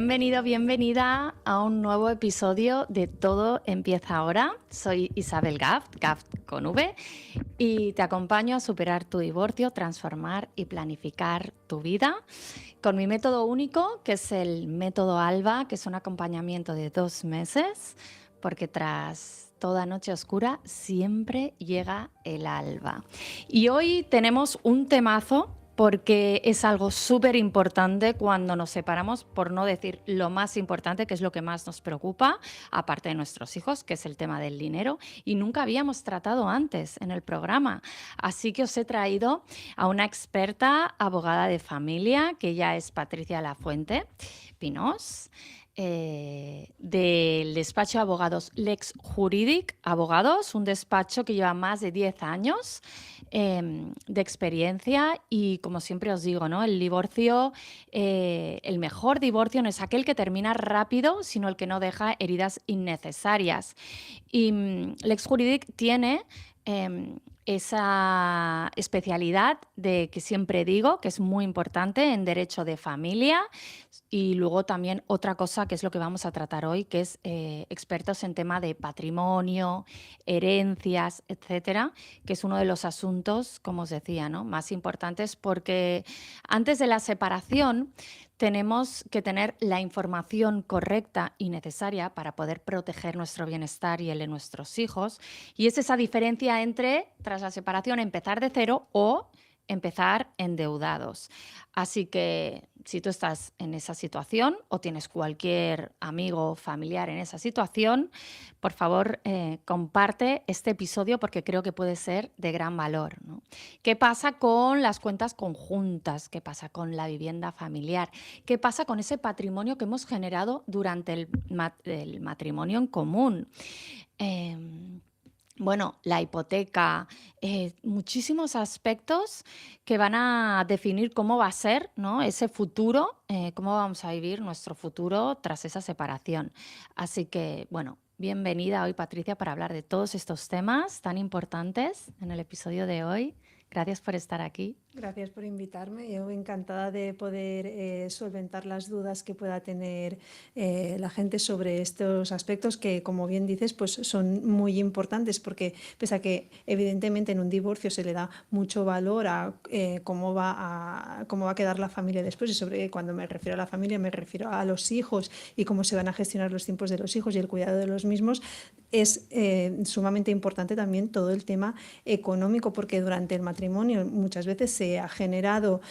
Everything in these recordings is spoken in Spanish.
Bienvenido, bienvenida a un nuevo episodio de Todo Empieza Ahora. Soy Isabel Gaft, Gaft con V, y te acompaño a superar tu divorcio, transformar y planificar tu vida con mi método único, que es el método ALBA, que es un acompañamiento de 2 meses, porque tras toda noche oscura siempre llega el alba. Y hoy tenemos un temazo, porque es algo súper importante cuando nos separamos, por no decir lo más importante, que es lo que más nos preocupa, aparte de nuestros hijos, que es el tema del dinero, y nunca habíamos tratado antes en el programa. Así que os he traído a una experta abogada de familia, que ella es Patricia Lafuente Pinós, del despacho de abogados Lex Juridic Abogados, un despacho que lleva más de 10 años de experiencia, y como siempre os digo, ¿no? El divorcio, el mejor divorcio no es aquel que termina rápido, sino el que no deja heridas innecesarias. Y Lex Juridic tiene esa especialidad de que siempre digo que es muy importante en derecho de familia, y luego también otra cosa que es lo que vamos a tratar hoy, que es expertos en tema de patrimonio, herencias, etcétera, que es uno de los asuntos, como os decía, ¿no?, más importantes, porque antes de la separación tenemos que tener la información correcta y necesaria para poder proteger nuestro bienestar y el de nuestros hijos. Y es esa diferencia entre, tras la separación, empezar de cero o empezar endeudados. Así que si tú estás en esa situación o tienes cualquier amigo o familiar en esa situación, por favor, comparte este episodio, porque creo que puede ser de gran valor, ¿no? ¿Qué pasa con las cuentas conjuntas? ¿Qué pasa con la vivienda familiar? ¿Qué pasa con ese patrimonio que hemos generado durante el matrimonio en común? Bueno, la hipoteca, muchísimos aspectos que van a definir cómo va a ser, ¿no?, ese futuro, cómo vamos a vivir nuestro futuro tras esa separación. Así que, bueno, bienvenida hoy, Patricia, para hablar de todos estos temas tan importantes en el episodio de hoy. Gracias por estar aquí. Gracias por invitarme. Yo encantada de poder solventar las dudas que pueda tener la gente sobre estos aspectos que, como bien dices, pues son muy importantes, porque pese a que evidentemente en un divorcio se le da mucho valor a cómo va a quedar la familia después, y sobre cuando me refiero a la familia me refiero a los hijos y cómo se van a gestionar los tiempos de los hijos y el cuidado de los mismos, es sumamente importante también todo el tema económico, porque durante el matrimonio muchas veces se ha generado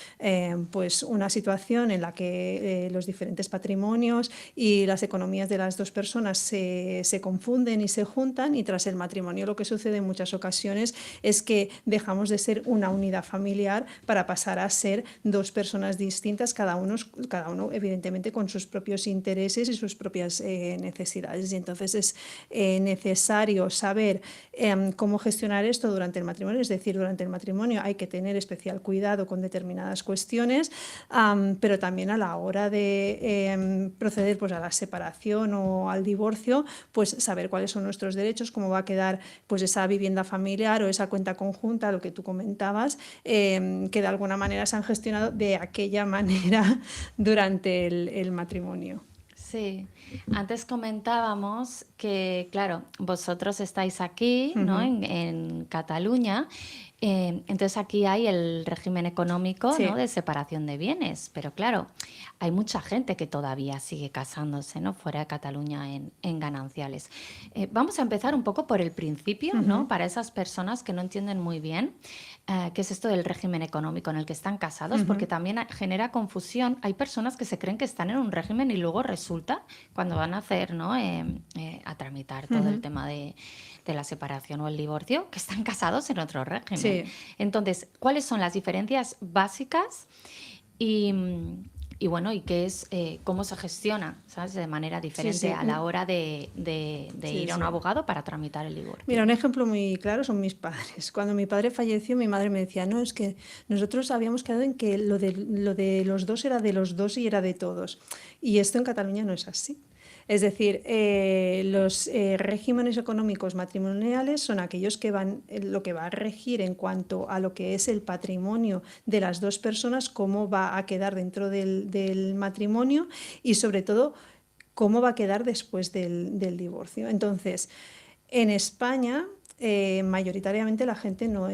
pues una situación en la que los diferentes patrimonios y las economías de las dos personas se confunden y se juntan, y tras el matrimonio lo que sucede en muchas ocasiones es que dejamos de ser una unidad familiar para pasar a ser dos personas distintas, cada uno evidentemente con sus propios intereses y sus propias necesidades, y entonces es necesario saber cómo gestionar esto durante el matrimonio. Es decir, durante el matrimonio hay que tener especial cuidado con determinadas cuestiones, pero también a la hora de proceder pues a la separación o al divorcio, pues saber cuáles son nuestros derechos, cómo va a quedar pues esa vivienda familiar o esa cuenta conjunta, lo que tú comentabas, que de alguna manera se han gestionado de aquella manera durante el matrimonio. Sí, antes comentábamos que, claro, vosotros estáis aquí, ¿no?, en Cataluña. Entonces aquí hay el régimen económico, ¿no?, Sí. de separación de bienes, pero claro, hay mucha gente que todavía sigue casándose, ¿no?, fuera de Cataluña en gananciales. Vamos a empezar un poco por el principio, ¿no?, para esas personas que no entienden muy bien qué es esto del régimen económico en el que están casados, porque también genera confusión. Hay personas que se creen que están en un régimen y luego resulta, cuando van a hacer, ¿no?, a tramitar todo el tema de la separación o el divorcio, que están casados en otro régimen. Sí. Entonces, ¿cuáles son las diferencias básicas? Y bueno, y qué es, cómo se gestiona, ¿sabes?, de manera diferente a la hora de Sí, ir a un sí. abogado para tramitar el divorcio. Mira, un ejemplo muy claro son mis padres. Cuando mi padre falleció, mi madre me decía, no, es que nosotros habíamos quedado en que lo de los dos era de los dos y era de todos. Y esto en Cataluña no es así. Es decir, los regímenes económicos matrimoniales son aquellos que van, lo que va a regir en cuanto a lo que es el patrimonio de las dos personas, cómo va a quedar dentro del matrimonio y sobre todo cómo va a quedar después del divorcio. Entonces, en España, mayoritariamente la gente no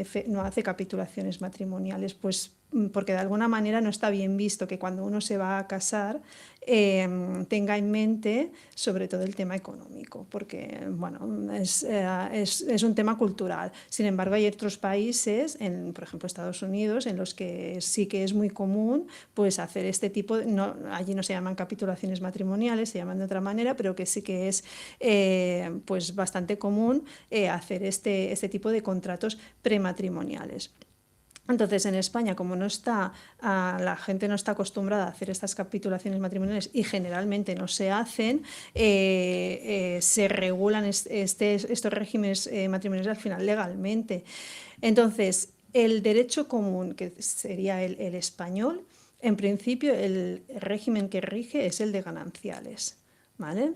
hace capitulaciones matrimoniales, pues porque de alguna manera no está bien visto que cuando uno se va a casar tenga en mente sobre todo el tema económico, porque bueno, es un tema cultural. Sin embargo, hay otros países, por ejemplo Estados Unidos, en los que sí que es muy común pues hacer este tipo, allí no se llaman capitulaciones matrimoniales, se llaman de otra manera, pero que sí que es pues bastante común hacer este tipo de contratos prematrimoniales. Entonces, en España, como la gente no está acostumbrada a hacer estas capitulaciones matrimoniales y generalmente no se hacen, se regulan estos regímenes matrimoniales al final legalmente. Entonces, el derecho común, que sería el español, en principio el régimen que rige es el de gananciales, ¿vale?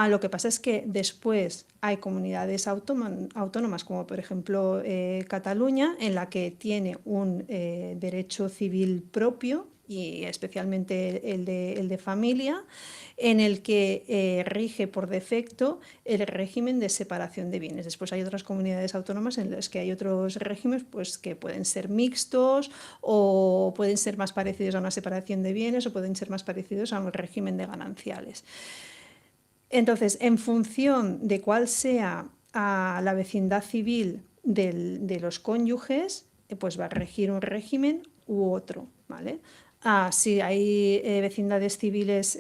Lo que pasa es que después hay comunidades autónomas, como por ejemplo Cataluña, en la que tiene un derecho civil propio y especialmente el de familia, en el que rige por defecto el régimen de separación de bienes. Después hay otras comunidades autónomas en las que hay otros regímenes pues, que pueden ser mixtos o pueden ser más parecidos a una separación de bienes o pueden ser más parecidos a un régimen de gananciales. Entonces, en función de cuál sea la vecindad civil de los cónyuges, pues va a regir un régimen u otro, ¿vale? Si hay vecindades civiles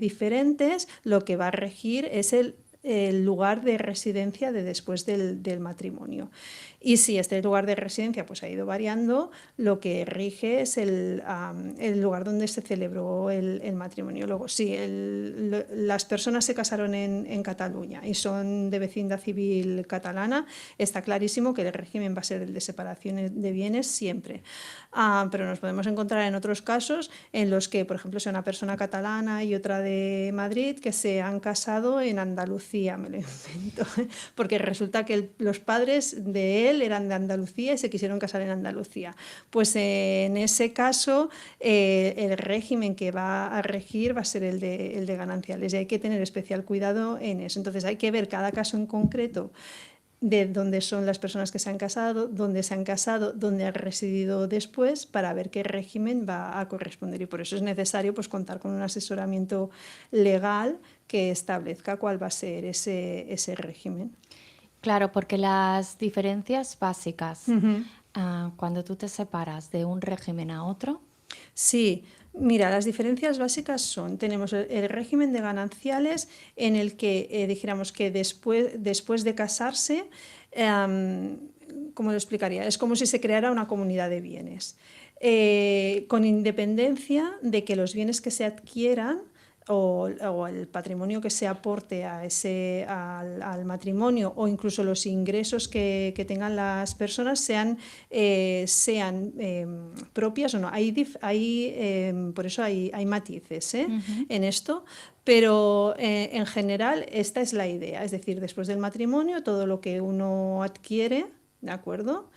diferentes, lo que va a regir es el lugar de residencia de después del matrimonio. Y si este lugar de residencia pues, ha ido variando, lo que rige es el lugar donde se celebró el matrimonio. Luego, si las personas se casaron en Cataluña y son de vecindad civil catalana, está clarísimo que el régimen va a ser el de separación de bienes siempre. Pero nos podemos encontrar en otros casos en los que, por ejemplo, sea una persona catalana y otra de Madrid que se han casado en Andalucía, me lo invento, porque resulta que los padres de él eran de Andalucía y se quisieron casar en Andalucía. Pues en ese caso el régimen que va a regir va a ser el de gananciales y hay que tener especial cuidado en eso. Entonces hay que ver cada caso en concreto de dónde son las personas que se han casado, dónde se han casado, dónde han residido después, para ver qué régimen va a corresponder. Y por eso es necesario pues, contar con un asesoramiento legal que establezca cuál va a ser ese régimen. Claro, porque las diferencias básicas, Ujú. cuando tú te separas de un régimen a otro, Sí, mira, las diferencias básicas tenemos el régimen de gananciales en el que dijéramos que después de casarse, ¿cómo lo explicaría? Es como si se creara una comunidad de bienes, con independencia de que los bienes que se adquieran o el patrimonio que se aporte al matrimonio o incluso los ingresos que tengan las personas sean propias o no. Por eso hay matices ujú, en esto, pero en general esta es la idea. Es decir, después del matrimonio, todo lo que uno adquiere, ¿de acuerdo?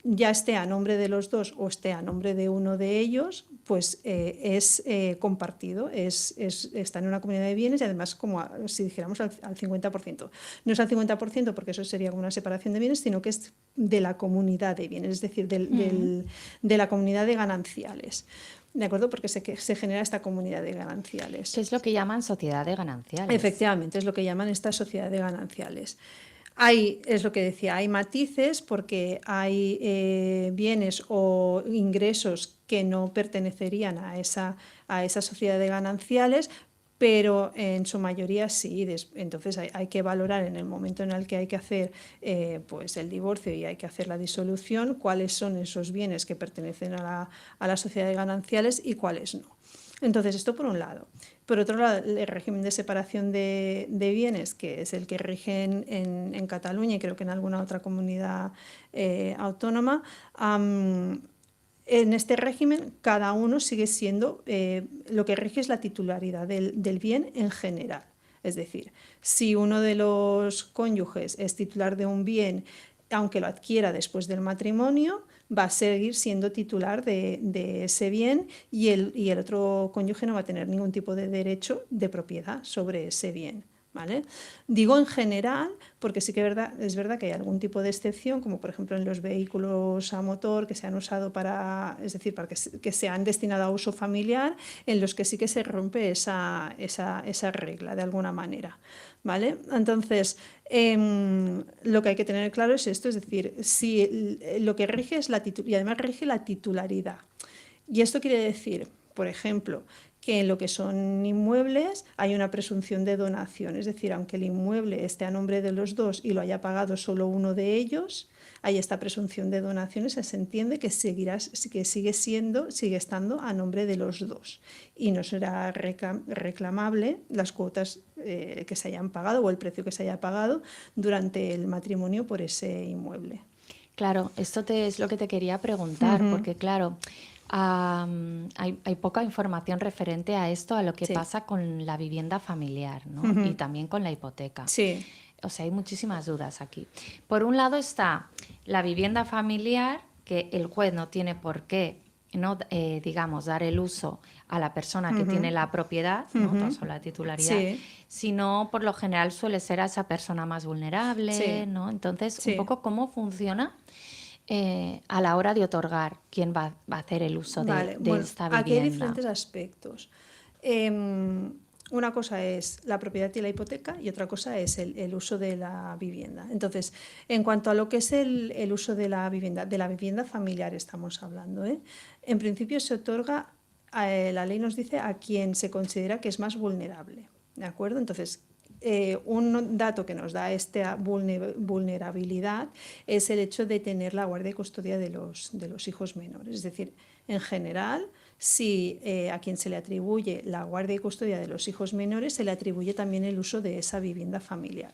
Ya esté a nombre de los dos o esté a nombre de uno de ellos, pues es compartido, está en una comunidad de bienes y además como si dijéramos al 50%. No es al 50% porque eso sería como una separación de bienes, sino que es de la comunidad de bienes, es decir, mm, de la comunidad de gananciales. ¿De acuerdo? Porque se genera esta comunidad de que gananciales. es lo que llaman sociedad de gananciales. Efectivamente, es lo que llaman esta sociedad de gananciales. Es lo que decía, hay matices porque hay bienes o ingresos que no pertenecerían a esa sociedad de gananciales, pero en su mayoría sí. Entonces hay que valorar en el momento en el que hay que hacer pues el divorcio y hay que hacer la disolución, cuáles son esos bienes que pertenecen a la sociedad de gananciales y cuáles no. Entonces, esto por un lado. Por otro lado, el régimen de separación de bienes, que es el que rige en Cataluña y creo que en alguna otra comunidad autónoma, en este régimen cada uno sigue siendo, lo que rige es la titularidad del bien en general. Es decir, si uno de los cónyuges es titular de un bien, aunque lo adquiera después del matrimonio, va a seguir siendo titular de ese bien y el otro cónyuge no va a tener ningún tipo de derecho de propiedad sobre ese bien. ¿Vale? Digo en general, porque sí que es verdad que hay algún tipo de excepción, como por ejemplo en los vehículos a motor que se han usado para, es decir, para que se han destinado a uso familiar, en los que sí que se rompe esa regla de alguna manera. ¿Vale? Entonces, lo que hay que tener claro es esto, es decir, si lo que rige es y además rige la titularidad. Y esto quiere decir, por ejemplo, que en lo que son inmuebles hay una presunción de donación, es decir, aunque el inmueble esté a nombre de los dos y lo haya pagado solo uno de ellos, hay esta presunción de donaciones, se entiende que sigue estando a nombre de los dos y no será reclamable las cuotas que se hayan pagado o el precio que se haya pagado durante el matrimonio por ese inmueble. Claro, es lo que te quería preguntar, porque claro, hay poca información referente a esto, a lo que Sí. pasa con la vivienda familiar, ¿no? Y también con la hipoteca. Sí. O sea, hay muchísimas dudas aquí. Por un lado está la vivienda familiar, que el juez no tiene por qué, no, digamos, dar el uso a la persona que tiene la propiedad, ¿no? Tan solo la titularidad, Sí. sino por lo general suele ser a esa persona más vulnerable, Sí. ¿no? Entonces, un Sí. poco cómo funciona a la hora de otorgar quién va a hacer el uso Vale, de bueno, esta aquí hay vivienda. diferentes aspectos. Una cosa es la propiedad y la hipoteca y otra cosa es el uso de la vivienda. Entonces, en cuanto a lo que es el uso de la vivienda familiar estamos hablando, ¿eh? En principio se otorga, la ley nos dice a quien se considera que es más vulnerable, ¿de acuerdo? Entonces, un dato que nos da esta vulnerabilidad es el hecho de tener la guardia y custodia de los hijos menores. Es decir, en general, si a quien se le atribuye la guardia y custodia de los hijos menores, se le atribuye también el uso de esa vivienda familiar.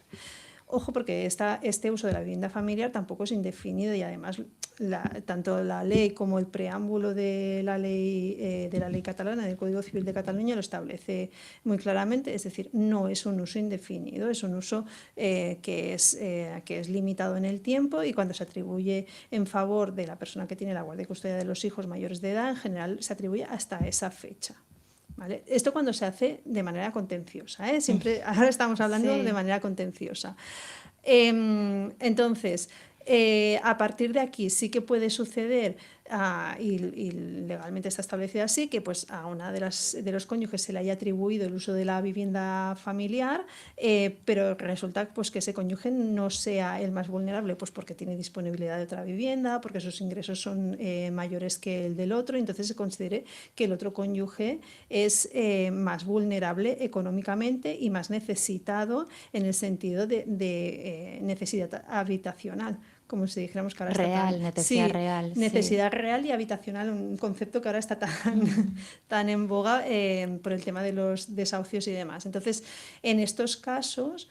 Ojo, porque este uso de la vivienda familiar tampoco es indefinido y además tanto la ley como el preámbulo de la ley catalana, del Código Civil de Cataluña, lo establece muy claramente. Es decir, no es un uso indefinido, es un uso que es limitado en el tiempo y cuando se atribuye en favor de la persona que tiene la guardia y custodia de los hijos mayores de edad, en general se atribuye hasta esa fecha. ¿Vale? Esto cuando se hace de manera contenciosa, ¿eh? Siempre, ahora estamos hablando Sí. de manera contenciosa. Entonces, a partir de aquí sí que puede suceder, y legalmente está establecido así, que pues a una de los cónyuges se le haya atribuido el uso de la vivienda familiar, pero resulta pues, que ese cónyuge no sea el más vulnerable, pues porque tiene disponibilidad de otra vivienda, porque sus ingresos son mayores que el del otro, entonces se considere que el otro cónyuge es más vulnerable económicamente y más necesitado en el sentido de necesidad habitacional, como si dijéramos que ahora está Real, necesidad sí, real, sí. necesidad real y habitacional, un concepto que ahora está tan en boga por el tema de los desahucios y demás. Entonces, en estos casos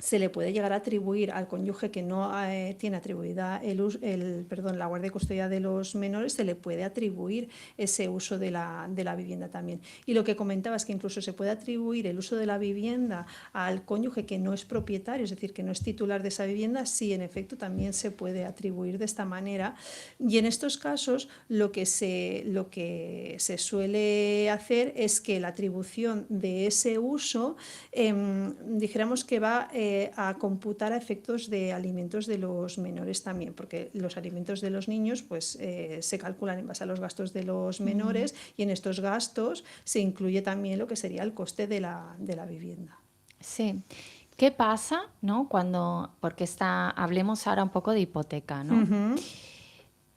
se le puede llegar a atribuir al cónyuge que no tiene atribuida la guardia y custodia de los menores, se le puede atribuir ese uso de la vivienda también. Y lo que comentabas, que incluso se puede atribuir el uso de la vivienda al cónyuge que no es propietario, es decir, que no es titular de esa vivienda, sí, en efecto, también se puede atribuir de esta manera. Y en estos casos lo que se suele hacer es que la atribución de ese uso, dijéramos que va a computar a efectos de alimentos de los menores también, porque los alimentos de los niños pues, se calculan en base a los gastos de los menores y en estos gastos se incluye también lo que sería el coste de la vivienda. Sí. ¿Qué pasa, no? Porque hablemos ahora un poco de hipoteca, ¿no?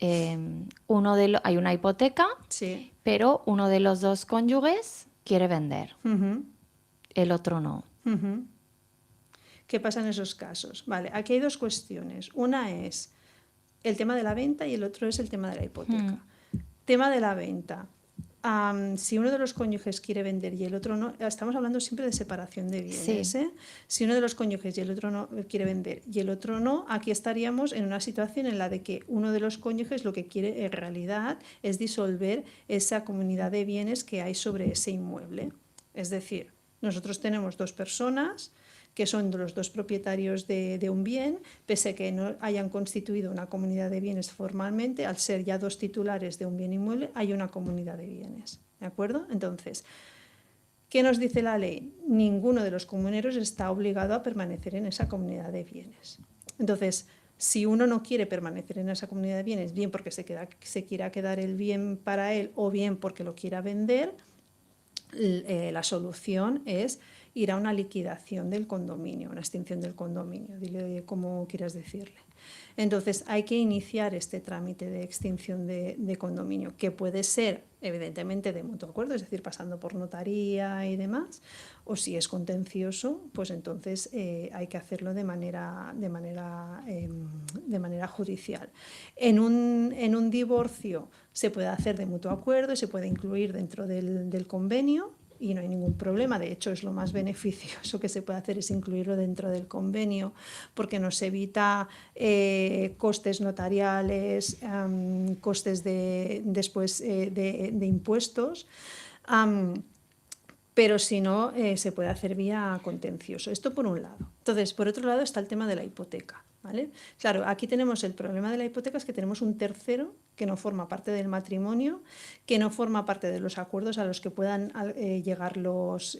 Hay una hipoteca, Sí. pero uno de los dos cónyuges quiere vender, el otro no. ¿Qué pasa en esos casos? Vale, aquí hay dos cuestiones. Una es el tema de la venta y el otro es el tema de la hipoteca. Tema de la venta. Si uno de los cónyuges quiere vender y el otro no, estamos hablando siempre de separación de bienes. Sí. Si uno de los cónyuges y el otro no quiere vender y el otro no, aquí estaríamos en una situación en la de que uno de los cónyuges lo que quiere en realidad es disolver esa comunidad de bienes que hay sobre ese inmueble. Es decir, Nosotros tenemos dos personas que son los dos propietarios de un bien, pese a que no hayan constituido una comunidad de bienes formalmente, al ser ya dos titulares de un bien inmueble, hay una comunidad de bienes. ¿De acuerdo? Entonces, ¿qué nos dice la ley? Ninguno de los comuneros está obligado a permanecer en esa comunidad de bienes. Entonces, si uno no quiere permanecer en esa comunidad de bienes, bien porque se quiera quedar el bien para él o bien porque lo quiera vender, la solución es ir a una liquidación del condominio, una extinción del condominio, dile como quieras decirle. Entonces hay que iniciar este trámite de extinción de condominio, que puede ser evidentemente de mutuo acuerdo, es decir, pasando por notaría y demás, o si es contencioso, pues entonces hay que hacerlo de manera judicial. En un divorcio se puede hacer de mutuo acuerdo y se puede incluir dentro del convenio, y no hay ningún problema. De hecho, es lo más beneficioso que se puede hacer, es incluirlo dentro del convenio, porque nos evita costes notariales, costes después de impuestos. Pero si no, se puede hacer vía contencioso. Esto por un lado. Entonces, por otro lado está el tema de la hipoteca, ¿vale? Claro, aquí tenemos el problema de la hipoteca, es que tenemos un tercero que no forma parte del matrimonio, que no forma parte de los acuerdos a los que puedan llegar los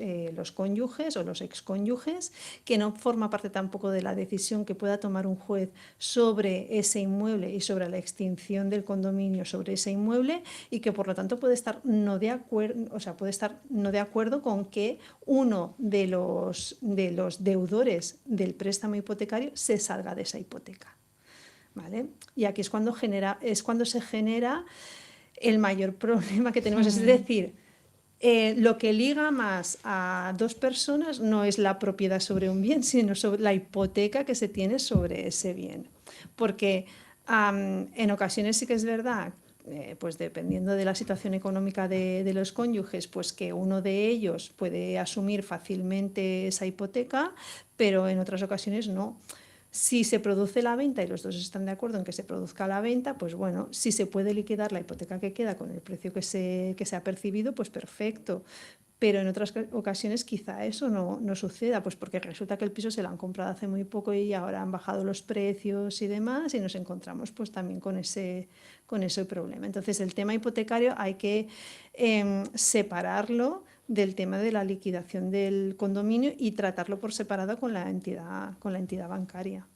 cónyuges o los excónyuges, que no forma parte tampoco de la decisión que pueda tomar un juez sobre ese inmueble y sobre la extinción del condominio sobre ese inmueble, y que por lo tanto puede estar no de acuerdo, o sea, puede estar no de acuerdo con que uno de los deudores del préstamo hipotecario se salga de esa hipoteca. ¿Vale? Y aquí es cuando se genera el mayor problema que tenemos. Es decir, lo que liga más a dos personas no es la propiedad sobre un bien, sino sobre la hipoteca que se tiene sobre ese bien. Porque en ocasiones sí que es verdad, pues dependiendo de la situación económica de los cónyuges, pues que uno de ellos puede asumir fácilmente esa hipoteca, pero en otras ocasiones no. Si se produce la venta y los dos están de acuerdo en que se produzca la venta, pues bueno, si se puede liquidar la hipoteca que queda con el precio que se ha percibido, pues perfecto. Pero en otras ocasiones quizá eso no suceda, pues porque resulta que el piso se lo han comprado hace muy poco y ahora han bajado los precios y demás, y nos encontramos pues también con ese problema. Entonces el tema hipotecario hay que separarlo del tema de la liquidación del condominio y tratarlo por separado con la entidad bancaria.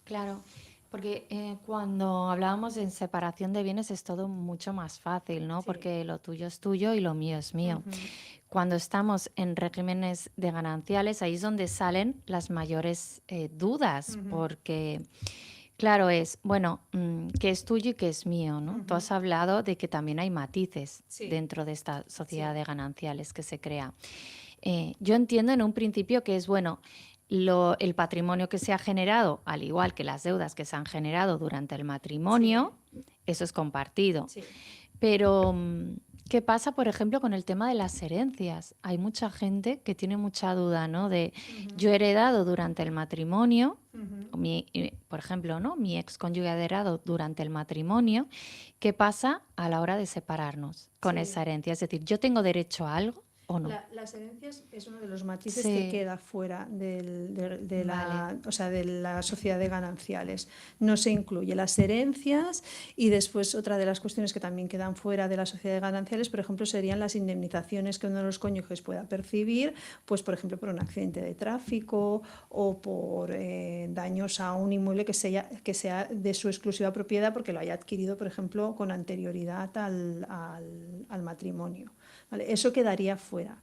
Claro, porque cuando hablábamos en separación de bienes es todo mucho más fácil, ¿no? Sí. Porque lo tuyo es tuyo y lo mío es mío. Ujú. Cuando estamos en regímenes de gananciales, ahí es donde salen las mayores dudas, Ujú. porque claro es, bueno, qué es tuyo y qué es mío, ¿no? Tú Ujú. has hablado de que también hay matices Sí, dentro de esta sociedad sí. de gananciales que se crea. Yo entiendo en un principio que es, bueno, el patrimonio que se ha generado, al igual que las deudas que se han generado durante el Sí, matrimonio, eso es compartido. sí. Pero, ¿qué pasa, por ejemplo, con el tema de las herencias? Hay mucha gente que tiene mucha duda, ¿no? De Ujú. yo he heredado durante el matrimonio, Ujú. por ejemplo, ¿no? Mi ex cónyuge ha heredado durante el matrimonio. ¿Qué pasa a la hora de separarnos con esa Sí. herencia? Es decir, ¿yo tengo derecho a algo o no? Las herencias es uno de los matices que Sí, queda fuera vale. o sea, de la sociedad de gananciales. No se incluye las herencias, y después otra de las cuestiones que también quedan fuera de la sociedad de gananciales, por ejemplo, serían las indemnizaciones que uno de los cónyuges pueda percibir, pues por ejemplo, por un accidente de tráfico o por daños a un inmueble que sea de su exclusiva propiedad porque lo haya adquirido, por ejemplo, con anterioridad al matrimonio. ¿Vale? Eso quedaría fuera,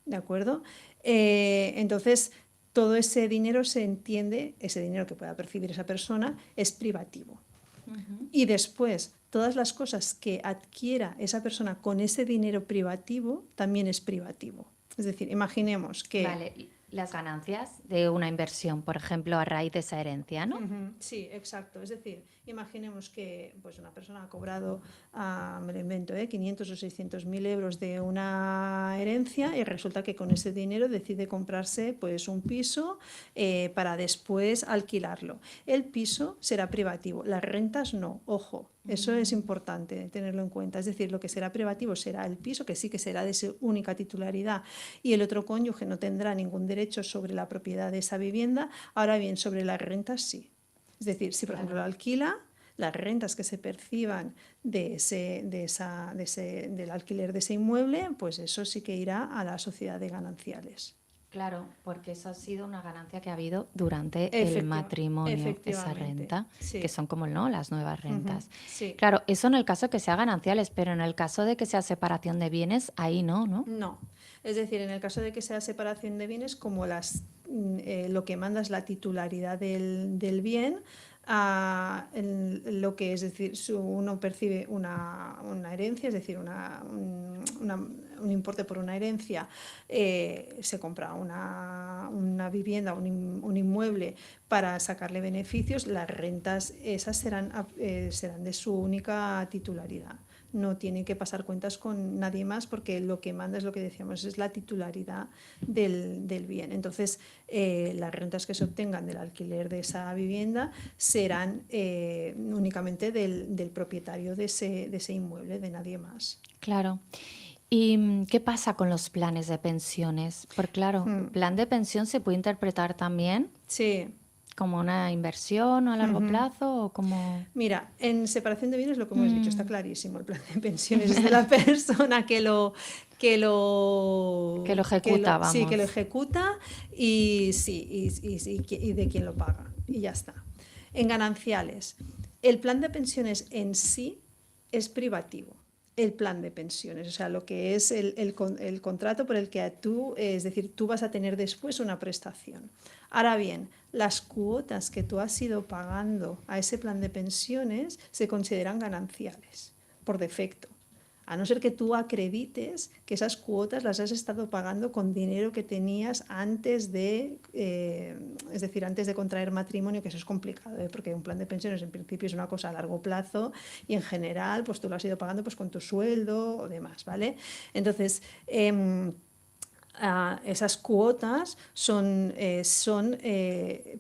¿de acuerdo? Entonces, todo ese dinero se entiende, ese dinero que pueda percibir esa persona es privativo. Ujú. Y después, todas las cosas que adquiera esa persona con ese dinero privativo también es privativo. Es decir, imaginemos que... Vale, y las ganancias de una inversión, por ejemplo, a raíz de esa herencia, ¿no? Sí, exacto. Es decir, Imaginemos que pues, una persona ha cobrado, me lo invento, 500 o 600.000 euros de una herencia y resulta que con ese dinero decide comprarse pues, un piso para después alquilarlo. El piso será privativo, las rentas no, ojo. Eso es importante tenerlo en cuenta. Es decir, lo que será privativo será el piso, que sí que será de su única titularidad, y el otro cónyuge no tendrá ningún derecho sobre la propiedad de esa vivienda. Ahora bien, sobre las rentas sí. Es decir, si por ejemplo lo Claro. alquila, las rentas que se perciban del alquiler de ese inmueble, pues eso sí que irá a la sociedad de gananciales. Claro, porque eso ha sido una ganancia que ha habido durante el Efectiva, matrimonio, esa efectivamente, renta, que sí. son como, ¿no?, las nuevas Ujú, rentas. sí. Claro, eso en el caso que sea gananciales, pero en el caso de que sea separación de bienes, ahí no, ¿no? No. Es decir, en el caso de que sea separación de bienes, como lo que manda es la titularidad del bien, lo que es decir, uno percibe una herencia, es decir, un importe por una herencia, se compra una vivienda, un inmueble para sacarle beneficios, las rentas esas serán de su única titularidad. No tiene que pasar cuentas con nadie más porque lo que manda es lo que decíamos, es la titularidad del bien. Entonces, las rentas que se obtengan del alquiler de esa vivienda serán únicamente del propietario de ese inmueble, de nadie más. Claro. ¿Y qué pasa con los planes de pensiones? Porque claro, el plan de pensión se puede interpretar también Sí. como una inversión a largo plazo o como... Mira, en separación de bienes lo que hemos dicho está Mm, clarísimo. El plan de pensiones es de la persona que lo ejecuta, sí, que lo vamos. ejecuta y sí, y de quien lo paga. Y ya está. En gananciales, el plan de pensiones en sí es privativo. El plan de pensiones, o sea, lo que es el contrato por el que tú, es decir, tú vas a tener después una prestación. Ahora bien, las cuotas que tú has ido pagando a ese plan de pensiones se consideran gananciales por defecto. A no ser que tú acredites que esas cuotas las has estado pagando con dinero que tenías es decir, antes de contraer matrimonio, que eso es complicado, porque un plan de pensiones en principio es una cosa a largo plazo y en general pues tú lo has ido pagando pues con tu sueldo o demás, ¿vale? Entonces, esas cuotas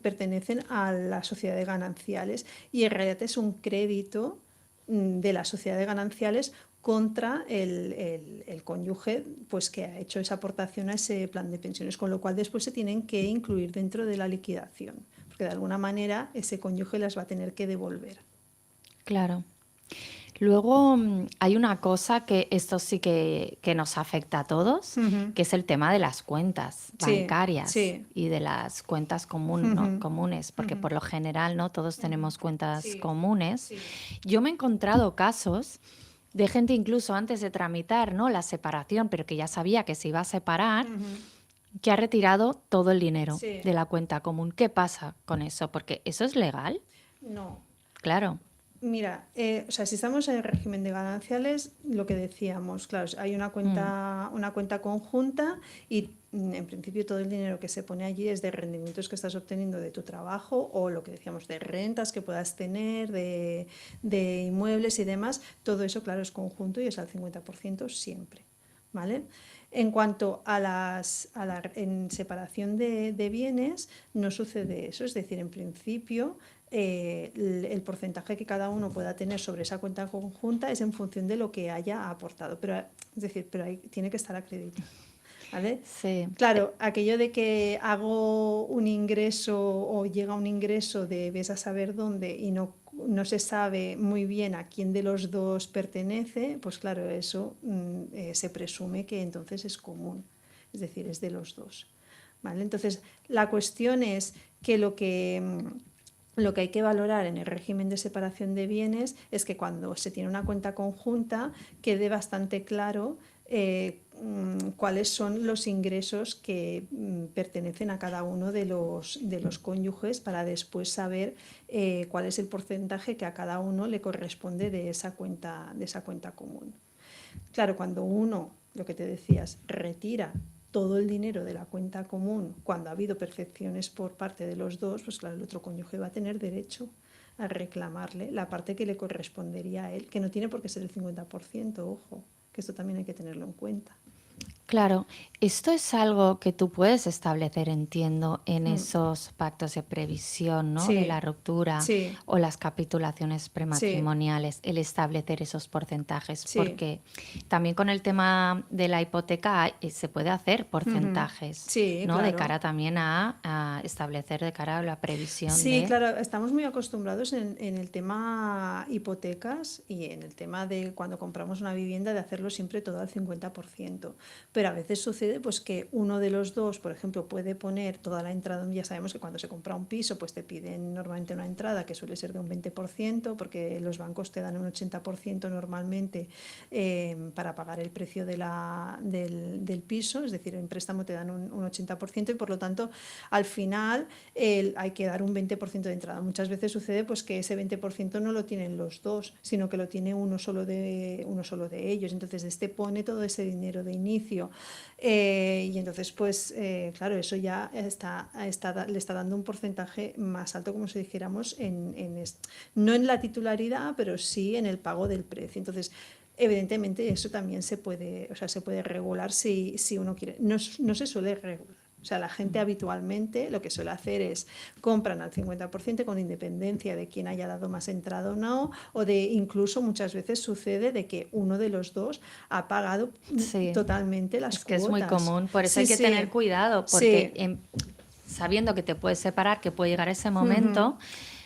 pertenecen a la sociedad de gananciales y en realidad es un crédito de la sociedad de gananciales contra el cónyuge pues, que ha hecho esa aportación a ese plan de pensiones, con lo cual después se tienen que incluir dentro de la liquidación, porque de alguna manera ese cónyuge las va a tener que devolver. Claro. Luego hay una cosa que esto sí que nos afecta a todos, Ujú. que es el tema de las cuentas Sí, bancarias sí. y de las cuentas ¿no?, Ujú, comunes, porque ujú, por lo general no todos ujú. tenemos cuentas Sí, comunes. sí. Yo me he encontrado casos de gente incluso antes de tramitar, ¿no?, la separación, pero que ya sabía que se iba a separar, Ujú. que ha retirado todo el dinero Sí. de la cuenta común. ¿Qué pasa con eso? Porque eso es legal, No. claro. Mira, o sea, si estamos en el régimen de gananciales, lo que decíamos, claro, hay Mm, una cuenta conjunta y en principio todo el dinero que se pone allí es de rendimientos que estás obteniendo de tu trabajo o lo que decíamos de rentas que puedas tener, de inmuebles y demás. Todo eso, claro, es conjunto y es al 50% siempre, ¿vale? En cuanto en separación de bienes, no sucede eso, es decir, en principio el porcentaje que cada uno pueda tener sobre esa cuenta conjunta es en función de lo que haya aportado, pero es decir, pero ahí tiene que estar acreditado, ¿vale? sí. Claro, aquello de que hago un ingreso o llega un ingreso de ves a saber dónde y no se sabe muy bien a quién de los dos pertenece, pues claro, eso se presume que entonces es común, es decir, es de los dos, ¿vale? Entonces, la cuestión es que lo que hay que valorar en el régimen de separación de bienes es que cuando se tiene una cuenta conjunta quede bastante claro cuáles son los ingresos que pertenecen a cada uno de los cónyuges para después saber cuál es el porcentaje que a cada uno le corresponde de esa cuenta común. Claro, cuando uno, lo que te decías, retira todo el dinero de la cuenta común cuando ha habido percepciones por parte de los dos, pues claro, el otro cónyuge va a tener derecho a reclamarle la parte que le correspondería a él, que no tiene por qué ser el 50%, ojo, que esto también hay que tenerlo en cuenta. Claro, esto es algo que tú puedes establecer, entiendo, en Mm, esos pactos de previsión, ¿no? De la Sí, ruptura sí, o las capitulaciones sí, prematrimoniales, el establecer esos porcentajes, sí. porque también con el tema de la hipoteca se puede hacer Ujú. porcentajes, Sí, ¿no? De claro. cara también a establecer de cara a la previsión Sí, de... claro, estamos muy acostumbrados en el tema hipotecas y en el tema de cuando compramos una vivienda de hacerlo siempre todo al 50%. Pero a veces sucede pues que uno de los dos, por ejemplo, puede poner toda la entrada. Ya sabemos que cuando se compra un piso pues te piden normalmente una entrada que suele ser de un 20% porque los bancos te dan un 80% normalmente para pagar el precio del piso, es decir, en préstamo te dan un 80% y por lo tanto al final hay que dar un 20% de entrada. Muchas veces sucede pues que ese 20% no lo tienen los dos, sino que lo tiene uno solo de ellos. Entonces este pone todo ese dinero de inicio y entonces pues claro, eso ya le está dando un porcentaje más alto, como si dijéramos, no en la titularidad, pero sí en el pago del precio. Entonces evidentemente eso también se puede, o sea, se puede regular si uno quiere. No, no se suele regular. O sea, la gente habitualmente lo que suele hacer es compran al 50% con independencia de quién haya dado más entrada o no, o de incluso muchas veces sucede de que uno de los dos ha pagado Sí, totalmente las es que es muy cuotas. común, por eso hay Sí, que tener sí, cuidado, porque sí. sabiendo que te puedes separar, que puede llegar ese Ujú, momento,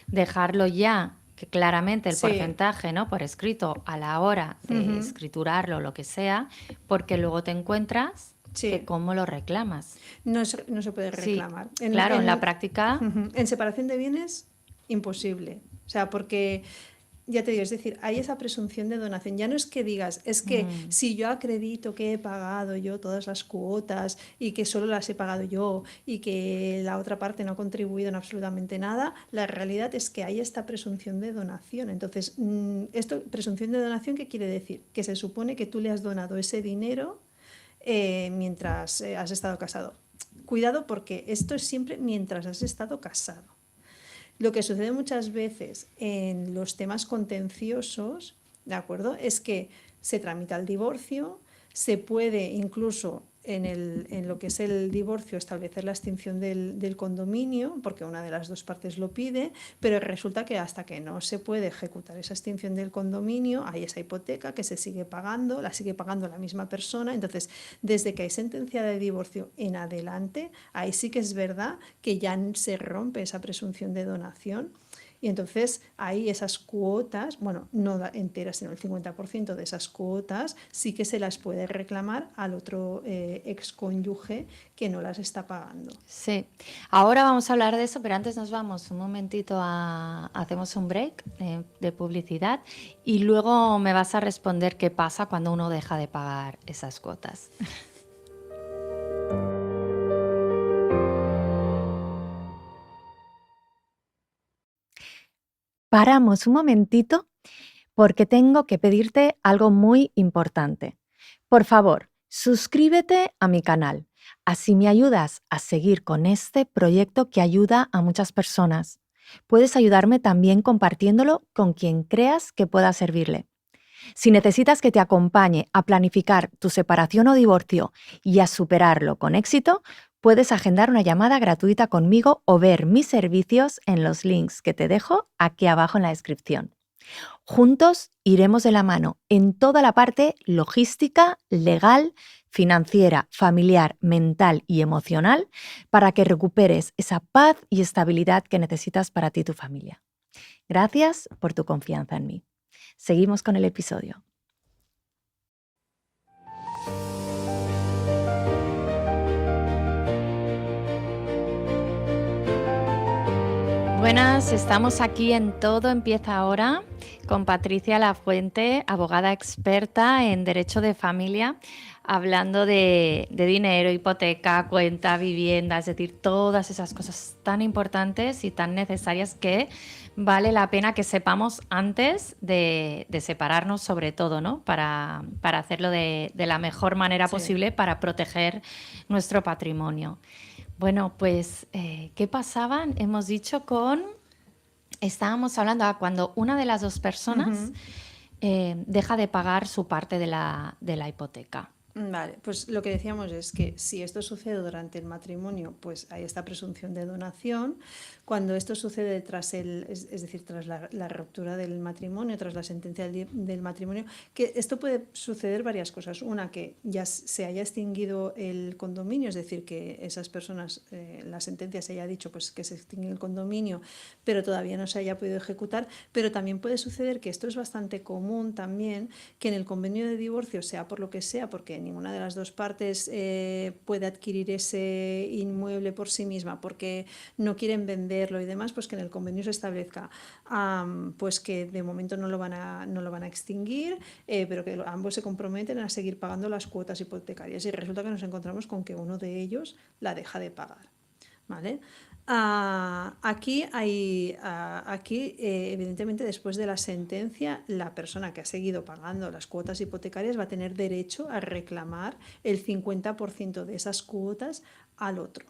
dejarlo ya, que claramente el sí. porcentaje, ¿no? Por escrito a la hora de Ujú, escriturarlo, lo que sea, porque luego te encuentras que sí. cómo lo reclamas. No se puede Sí, reclamar. claro, en la práctica, En separación de bienes, imposible. O sea, porque ya te digo, es decir, hay esa presunción de donación. Ya no es que digas, es que mm, si yo acredito que he pagado yo todas las cuotas y que solo las he pagado yo y que la otra parte no ha contribuido en absolutamente nada, la realidad es que hay esta presunción de donación. Entonces, presunción de donación, ¿qué quiere decir? Que se supone que tú le has donado ese dinero mientras has estado casado. Cuidado porque esto es siempre mientras has estado casado. Lo que sucede muchas veces en los temas contenciosos, ¿de acuerdo? Es que se tramita el divorcio, se puede incluso en lo que es el divorcio establecer la extinción del condominio, porque una de las dos partes lo pide, pero resulta que hasta que no se puede ejecutar esa extinción del condominio, hay esa hipoteca que se sigue pagando, la sigue pagando la misma persona. Entonces, desde que hay sentencia de divorcio en adelante, ahí sí que es verdad que ya se rompe esa presunción de donación y entonces ahí esas cuotas, bueno, no enteras, sino el 50% de esas cuotas sí que se las puede reclamar al otro excónyuge que no las está pagando. sí. Ahora vamos a hablar de eso, pero antes nos vamos un momentito hacemos un break de publicidad y luego me vas a responder qué pasa cuando uno deja de pagar esas cuotas. Paramos un momentito porque tengo que pedirte algo muy importante. Por favor, suscríbete a mi canal. Así me ayudas a seguir con este proyecto que ayuda a muchas personas. Puedes ayudarme también compartiéndolo con quien creas que pueda servirle. Si necesitas que te acompañe a planificar tu separación o divorcio y a superarlo con éxito, puedes agendar una llamada gratuita conmigo o ver mis servicios en los links que te dejo aquí abajo en la descripción. Juntos iremos de la mano en toda la parte logística, legal, financiera, familiar, mental y emocional para que recuperes esa paz y estabilidad que necesitas para ti y tu familia. Gracias por tu confianza en mí. Seguimos con el episodio. Buenas, estamos aquí en Todo Empieza Ahora con Patricia Lafuente, abogada experta en Derecho de Familia, hablando de dinero, hipoteca, cuenta, vivienda, es decir, todas esas cosas tan importantes y tan necesarias que vale la pena que sepamos antes de separarnos, sobre todo, ¿no? Para hacerlo de la mejor manera Sí. posible para proteger nuestro patrimonio. Bueno, pues, ¿qué pasaban? Hemos dicho con Estábamos hablando cuando una de las dos personas Ujú. deja de pagar su parte de la hipoteca. Vale, pues lo que decíamos es que si esto sucede durante el matrimonio, pues hay esta presunción de donación. Cuando esto sucede tras es decir, tras la ruptura del matrimonio, tras la sentencia del matrimonio, que esto puede suceder varias cosas. Una, que ya se haya extinguido el condominio, es decir, que esas personas, la sentencia se haya dicho pues que se extingue el condominio, pero todavía no se haya podido ejecutar. Pero también puede suceder, que esto es bastante común también, que en el convenio de divorcio, sea por lo que sea, porque ninguna de las dos partes puede adquirir ese inmueble por sí misma, porque no quieren venderlo y demás, pues que en el convenio se establezca pues que de momento no lo van a extinguir, pero que ambos se comprometen a seguir pagando las cuotas hipotecarias, y resulta que nos encontramos con que uno de ellos la deja de pagar. ¿Vale? Evidentemente, después de la sentencia, la persona que ha seguido pagando las cuotas hipotecarias va a tener derecho a reclamar el 50% de esas cuotas al otro,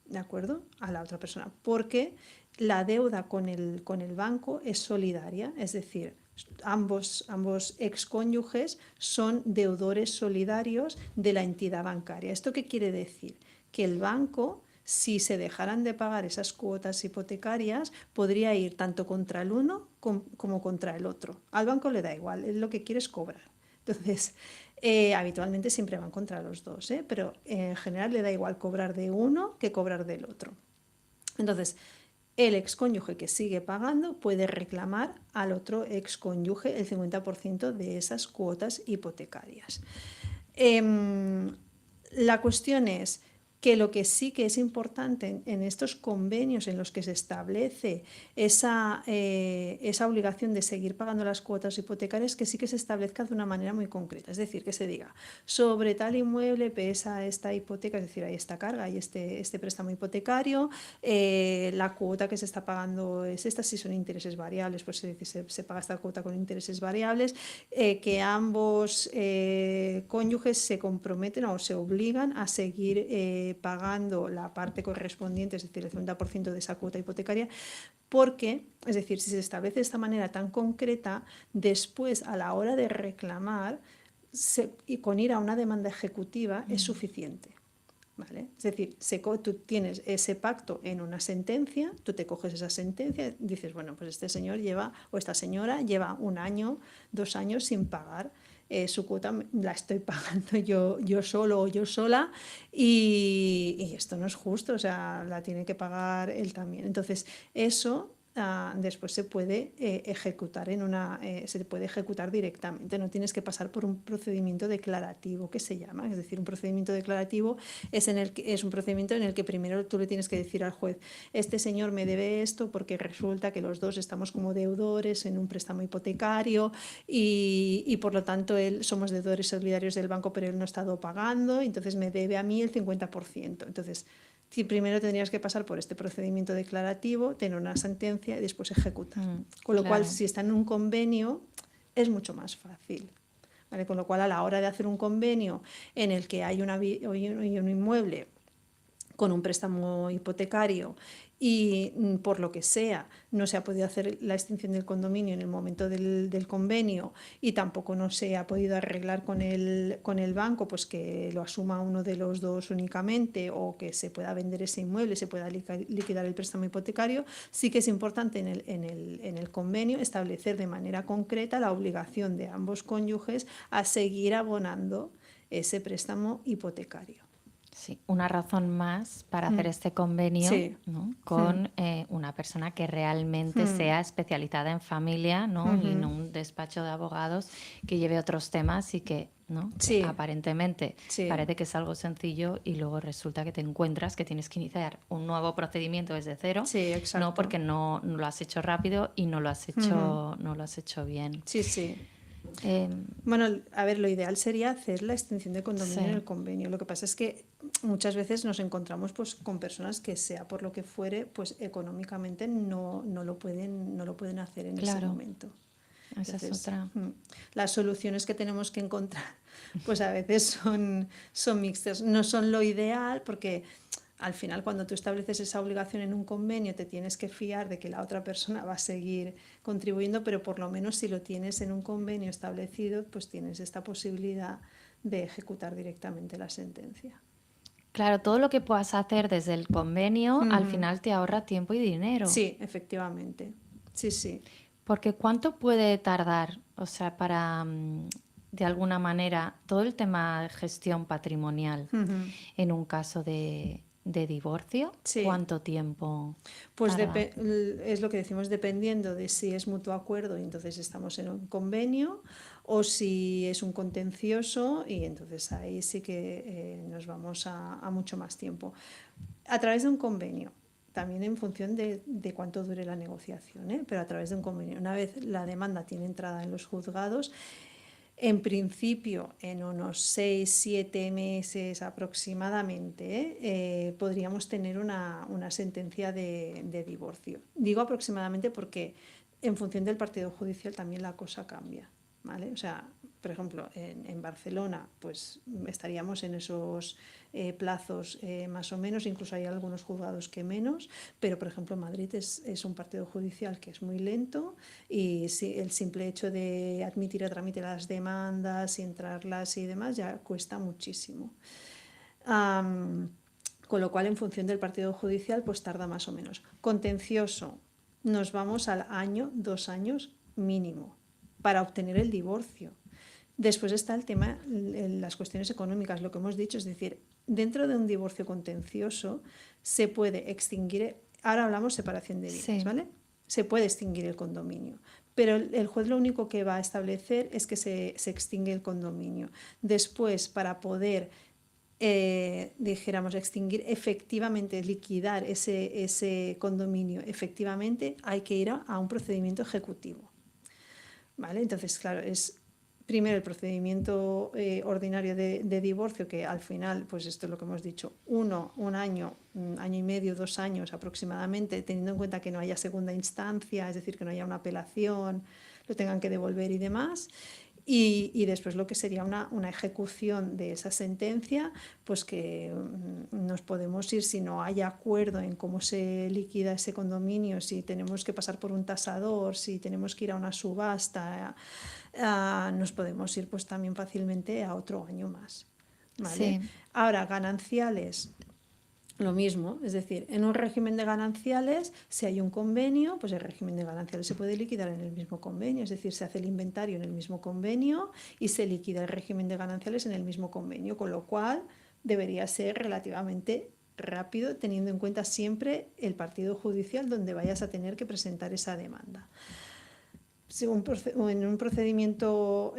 ¿de acuerdo? A la otra persona, porque la deuda con el banco es solidaria, es decir, ambos excónyuges son deudores solidarios de la entidad bancaria. ¿Esto qué quiere decir? Que el banco, si se dejaran de pagar esas cuotas hipotecarias, podría ir tanto contra el uno como contra el otro. Al banco le da igual, él lo que quiere es cobrar. Entonces, habitualmente siempre van contra los dos, pero en general le da igual cobrar de uno que cobrar del otro. Entonces, el excónyuge que sigue pagando puede reclamar al otro excónyuge el 50% de esas cuotas hipotecarias. La cuestión es que lo que sí que es importante en estos convenios en los que se establece esa obligación de seguir pagando las cuotas hipotecarias, que sí que se establezca de una manera muy concreta. Es decir, que se diga, sobre tal inmueble pesa esta hipoteca, es decir, hay esta carga, hay este préstamo hipotecario, la cuota que se está pagando es esta. Si son intereses variables, pues se paga esta cuota con intereses variables, que ambos cónyuges se comprometen o se obligan a seguir pagando la parte correspondiente, es decir, el 50% de esa cuota hipotecaria, porque, es decir, si se establece de esta manera tan concreta, después a la hora de reclamar, y con ir a una demanda ejecutiva es suficiente. ¿Vale? Es decir, tú tienes ese pacto en una sentencia, tú te coges esa sentencia, dices, bueno, pues este señor lleva, o esta señora lleva 1 año, 2 años sin pagar. Su cuota la estoy pagando yo solo o yo sola, y esto no es justo, o sea, la tiene que pagar él también. Entonces, eso después se puede ejecutar se puede ejecutar directamente, no tienes que pasar por un procedimiento declarativo, que se llama. Es decir, un procedimiento declarativo es un procedimiento en el que primero tú le tienes que decir al juez, este señor me debe esto porque resulta que los dos estamos como deudores en un préstamo hipotecario, y por lo tanto somos deudores solidarios del banco, pero él no ha estado pagando, entonces me debe a mí el 50%. Entonces, si primero tendrías que pasar por este procedimiento declarativo, tener una sentencia y después ejecutar. Con lo cual, Claro. si está en un convenio, es mucho más fácil. ¿Vale? Con lo cual, a la hora de hacer un convenio en el que hay un inmueble con un préstamo hipotecario, y por lo que sea no se ha podido hacer la extinción del condominio en el momento del convenio, y tampoco no se ha podido arreglar con el banco, pues que lo asuma uno de los dos únicamente, o que se pueda vender ese inmueble, se pueda liquidar el préstamo hipotecario, sí que es importante en el convenio establecer de manera concreta la obligación de ambos cónyuges a seguir abonando ese préstamo hipotecario. Sí, una razón más para hacer Mm. este convenio, Sí. ¿no? Mm. Con una persona que realmente Mm. sea especializada en familia, ¿no? Y no Ujú. un despacho de abogados que lleve otros temas y que, ¿no? Que Sí, aparentemente sí. parece que es algo sencillo y luego resulta que te encuentras que tienes que iniciar un nuevo procedimiento desde cero, Sí, ¿no? exacto. Porque no lo has hecho rápido y Ujú. no lo has hecho bien. Sí, sí. Em, Bueno, a ver, lo ideal sería hacer la extinción de condominio en sí, el convenio. Lo que pasa es que muchas veces nos encontramos pues con personas que, sea por lo que fuere, pues económicamente no lo pueden hacer en ese claro, momento. esa es Entonces, otra. las soluciones que tenemos que encontrar, pues a veces son mixtas. No son lo ideal, porque al final, cuando tú estableces esa obligación en un convenio, te tienes que fiar de que la otra persona va a seguir contribuyendo, pero por lo menos si lo tienes en un convenio establecido, pues tienes esta posibilidad de ejecutar directamente la sentencia. Claro, todo lo que puedas hacer desde el convenio al Ujú. final te ahorra tiempo y dinero. Sí, efectivamente. Sí, sí. Porque ¿cuánto puede tardar, o sea, para, de alguna manera, todo el tema de gestión patrimonial Ujú. en un caso de divorcio? Sí. ¿Cuánto tiempo Pues tarda? es lo que decimos, dependiendo de si es mutuo acuerdo y entonces estamos en un convenio, o si es un contencioso y entonces ahí sí que nos vamos a mucho más tiempo. A través de un convenio, también en función de cuánto dure la negociación, ¿eh? Pero a través de un convenio. Una vez la demanda tiene entrada en los juzgados, en principio, en unos 6, 7 meses aproximadamente, podríamos tener una sentencia de divorcio. Digo aproximadamente porque en función del partido judicial también la cosa cambia, ¿vale? O sea, por ejemplo, en Barcelona pues estaríamos en esos plazos más o menos, incluso hay algunos juzgados que menos, pero por ejemplo Madrid es un partido judicial que es muy lento y si, el simple hecho de admitir a trámite las demandas y entrarlas y demás ya cuesta muchísimo. Um, con lo cual, en función del partido judicial, pues tarda más o menos. Contencioso, nos vamos al año, 2 años mínimo para obtener el divorcio. Después está el tema, las cuestiones económicas, lo que hemos dicho, es decir, dentro de un divorcio contencioso se puede extinguir, ahora hablamos separación de bienes, Sí, ¿vale? Se puede extinguir el condominio, pero el juez lo único que va a establecer es que se extingue el condominio. Después, para poder dijéramos, extinguir efectivamente, liquidar ese condominio, efectivamente hay que ir a un procedimiento ejecutivo. ¿Vale? Entonces, claro, es primero el procedimiento ordinario de divorcio, que al final, pues esto es lo que hemos dicho, un año, 1 año y medio, 2 años aproximadamente, teniendo en cuenta que no haya segunda instancia, es decir, que no haya una apelación, lo tengan que devolver y demás. Y después lo que sería una ejecución de esa sentencia, pues que nos podemos ir, si no hay acuerdo en cómo se liquida ese condominio, si tenemos que pasar por un tasador, si tenemos que ir a una subasta, nos podemos ir pues también fácilmente a otro año más. ¿Vale? sí. Ahora, gananciales. Lo mismo, es decir, en un régimen de gananciales, si hay un convenio, pues el régimen de gananciales se puede liquidar en el mismo convenio, es decir, se hace el inventario en el mismo convenio y se liquida el régimen de gananciales en el mismo convenio, con lo cual debería ser relativamente rápido, teniendo en cuenta siempre el partido judicial donde vayas a tener que presentar esa demanda. En un procedimiento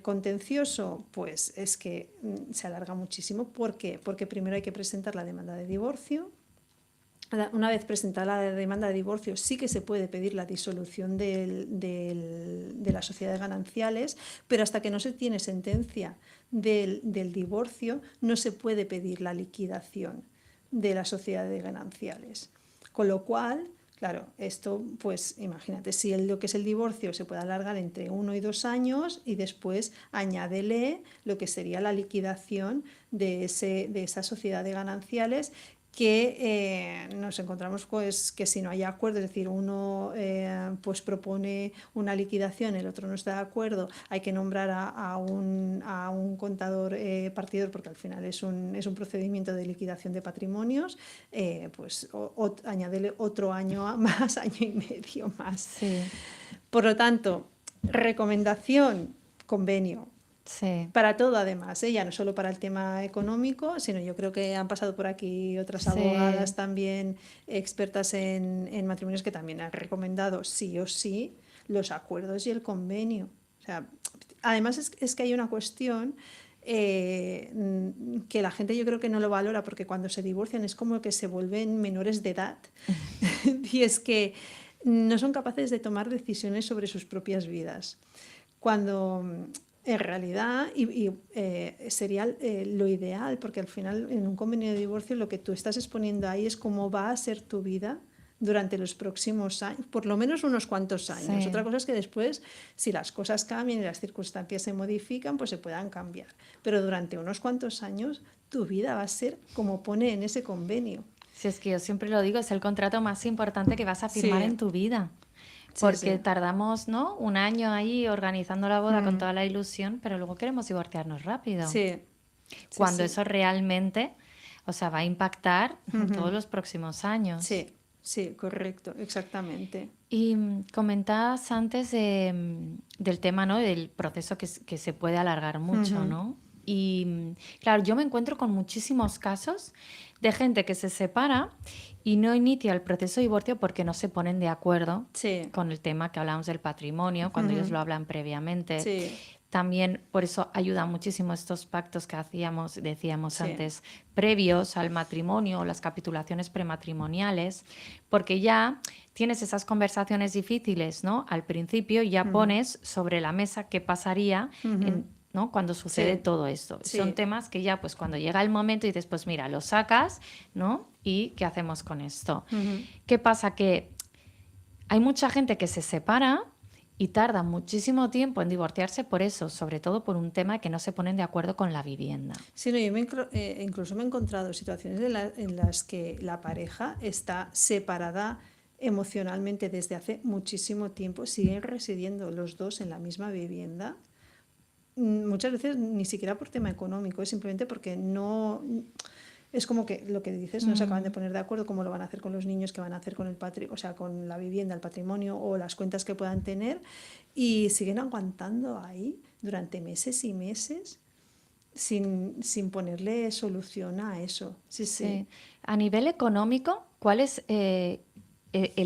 contencioso, pues es que se alarga muchísimo. ¿Por qué? Porque primero hay que presentar la demanda de divorcio. Una vez presentada la demanda de divorcio, sí que se puede pedir la disolución de las sociedades gananciales, pero hasta que no se tiene sentencia del divorcio, no se puede pedir la liquidación de las sociedades gananciales. Con lo cual, claro, esto, pues imagínate, si lo que es el divorcio se puede alargar entre 1 y 2 años y después añádele lo que sería la liquidación de esa sociedad de gananciales que nos encontramos pues que si no hay acuerdo, es decir, uno pues propone una liquidación, el otro no está de acuerdo, hay que nombrar a un contador partidor porque al final es un procedimiento de liquidación de patrimonios, pues añádele otro año más, año y medio más. Sí, Por lo tanto, recomendación, convenio. sí, Para todo además, ya no solo para el tema económico, sino yo creo que han pasado por aquí otras abogadas sí, también expertas en matrimonios que también han recomendado sí o sí los acuerdos y el convenio. O sea, además es que hay una cuestión que la gente yo creo que no lo valora porque cuando se divorcian es como que se vuelven menores de edad y es que no son capaces de tomar decisiones sobre sus propias vidas. Cuando en realidad sería lo ideal, porque al final en un convenio de divorcio lo que tú estás exponiendo ahí es cómo va a ser tu vida durante los próximos años, por lo menos unos cuantos años. Sí. Otra cosa es que después, si las cosas cambian y las circunstancias se modifican, pues se puedan cambiar. Pero durante unos cuantos años tu vida va a ser como pone en ese convenio. Si es que yo siempre lo digo, es el contrato más importante que vas a firmar en Sí, tu vida. sí, Porque sí. tardamos, ¿no? Un año ahí organizando la boda con Mm, toda la ilusión, pero luego queremos divorciarnos rápido. sí, sí, Cuando sí. eso realmente, o sea, va a impactar todos Ujú. los próximos años. Sí, sí, correcto, exactamente. Y comentabas antes del tema, ¿no? Del proceso que se puede alargar mucho, Ujú. ¿no? Y claro, yo me encuentro con muchísimos casos de gente que se separa y no inicia el proceso de divorcio porque no se ponen de acuerdo Sí, con el tema que hablamos del patrimonio, cuando ellos ujú. lo hablan previamente. Sí, También por eso ayudan muchísimo estos pactos que decíamos sí. antes, previos al matrimonio, las capitulaciones prematrimoniales, porque ya tienes esas conversaciones difíciles, ¿no? Al principio y ya Ujú. pones sobre la mesa qué pasaría Ujú. ¿no? Cuando sucede Sí, todo esto. Son sí. temas que ya, pues cuando llega el momento dices, pues mira, lo sacas, ¿no? ¿Y qué hacemos con esto? Ujú. ¿Qué pasa? Que hay mucha gente que se separa y tarda muchísimo tiempo en divorciarse por eso, sobre todo por un tema que no se ponen de acuerdo con la vivienda. Sí, no, yo incluso me he encontrado situaciones en las que la pareja está separada emocionalmente desde hace muchísimo tiempo, siguen residiendo los dos en la misma vivienda. Muchas veces ni siquiera por tema económico, es simplemente porque no. Es como que lo que dices, no se acaban de Mm, poner de acuerdo cómo lo van a hacer con los niños, qué van a hacer con o sea, con la vivienda, el patrimonio o las cuentas que puedan tener, y siguen aguantando ahí durante meses y meses sin ponerle solución a eso. Sí, sí. sí. A nivel económico, ¿cuál es el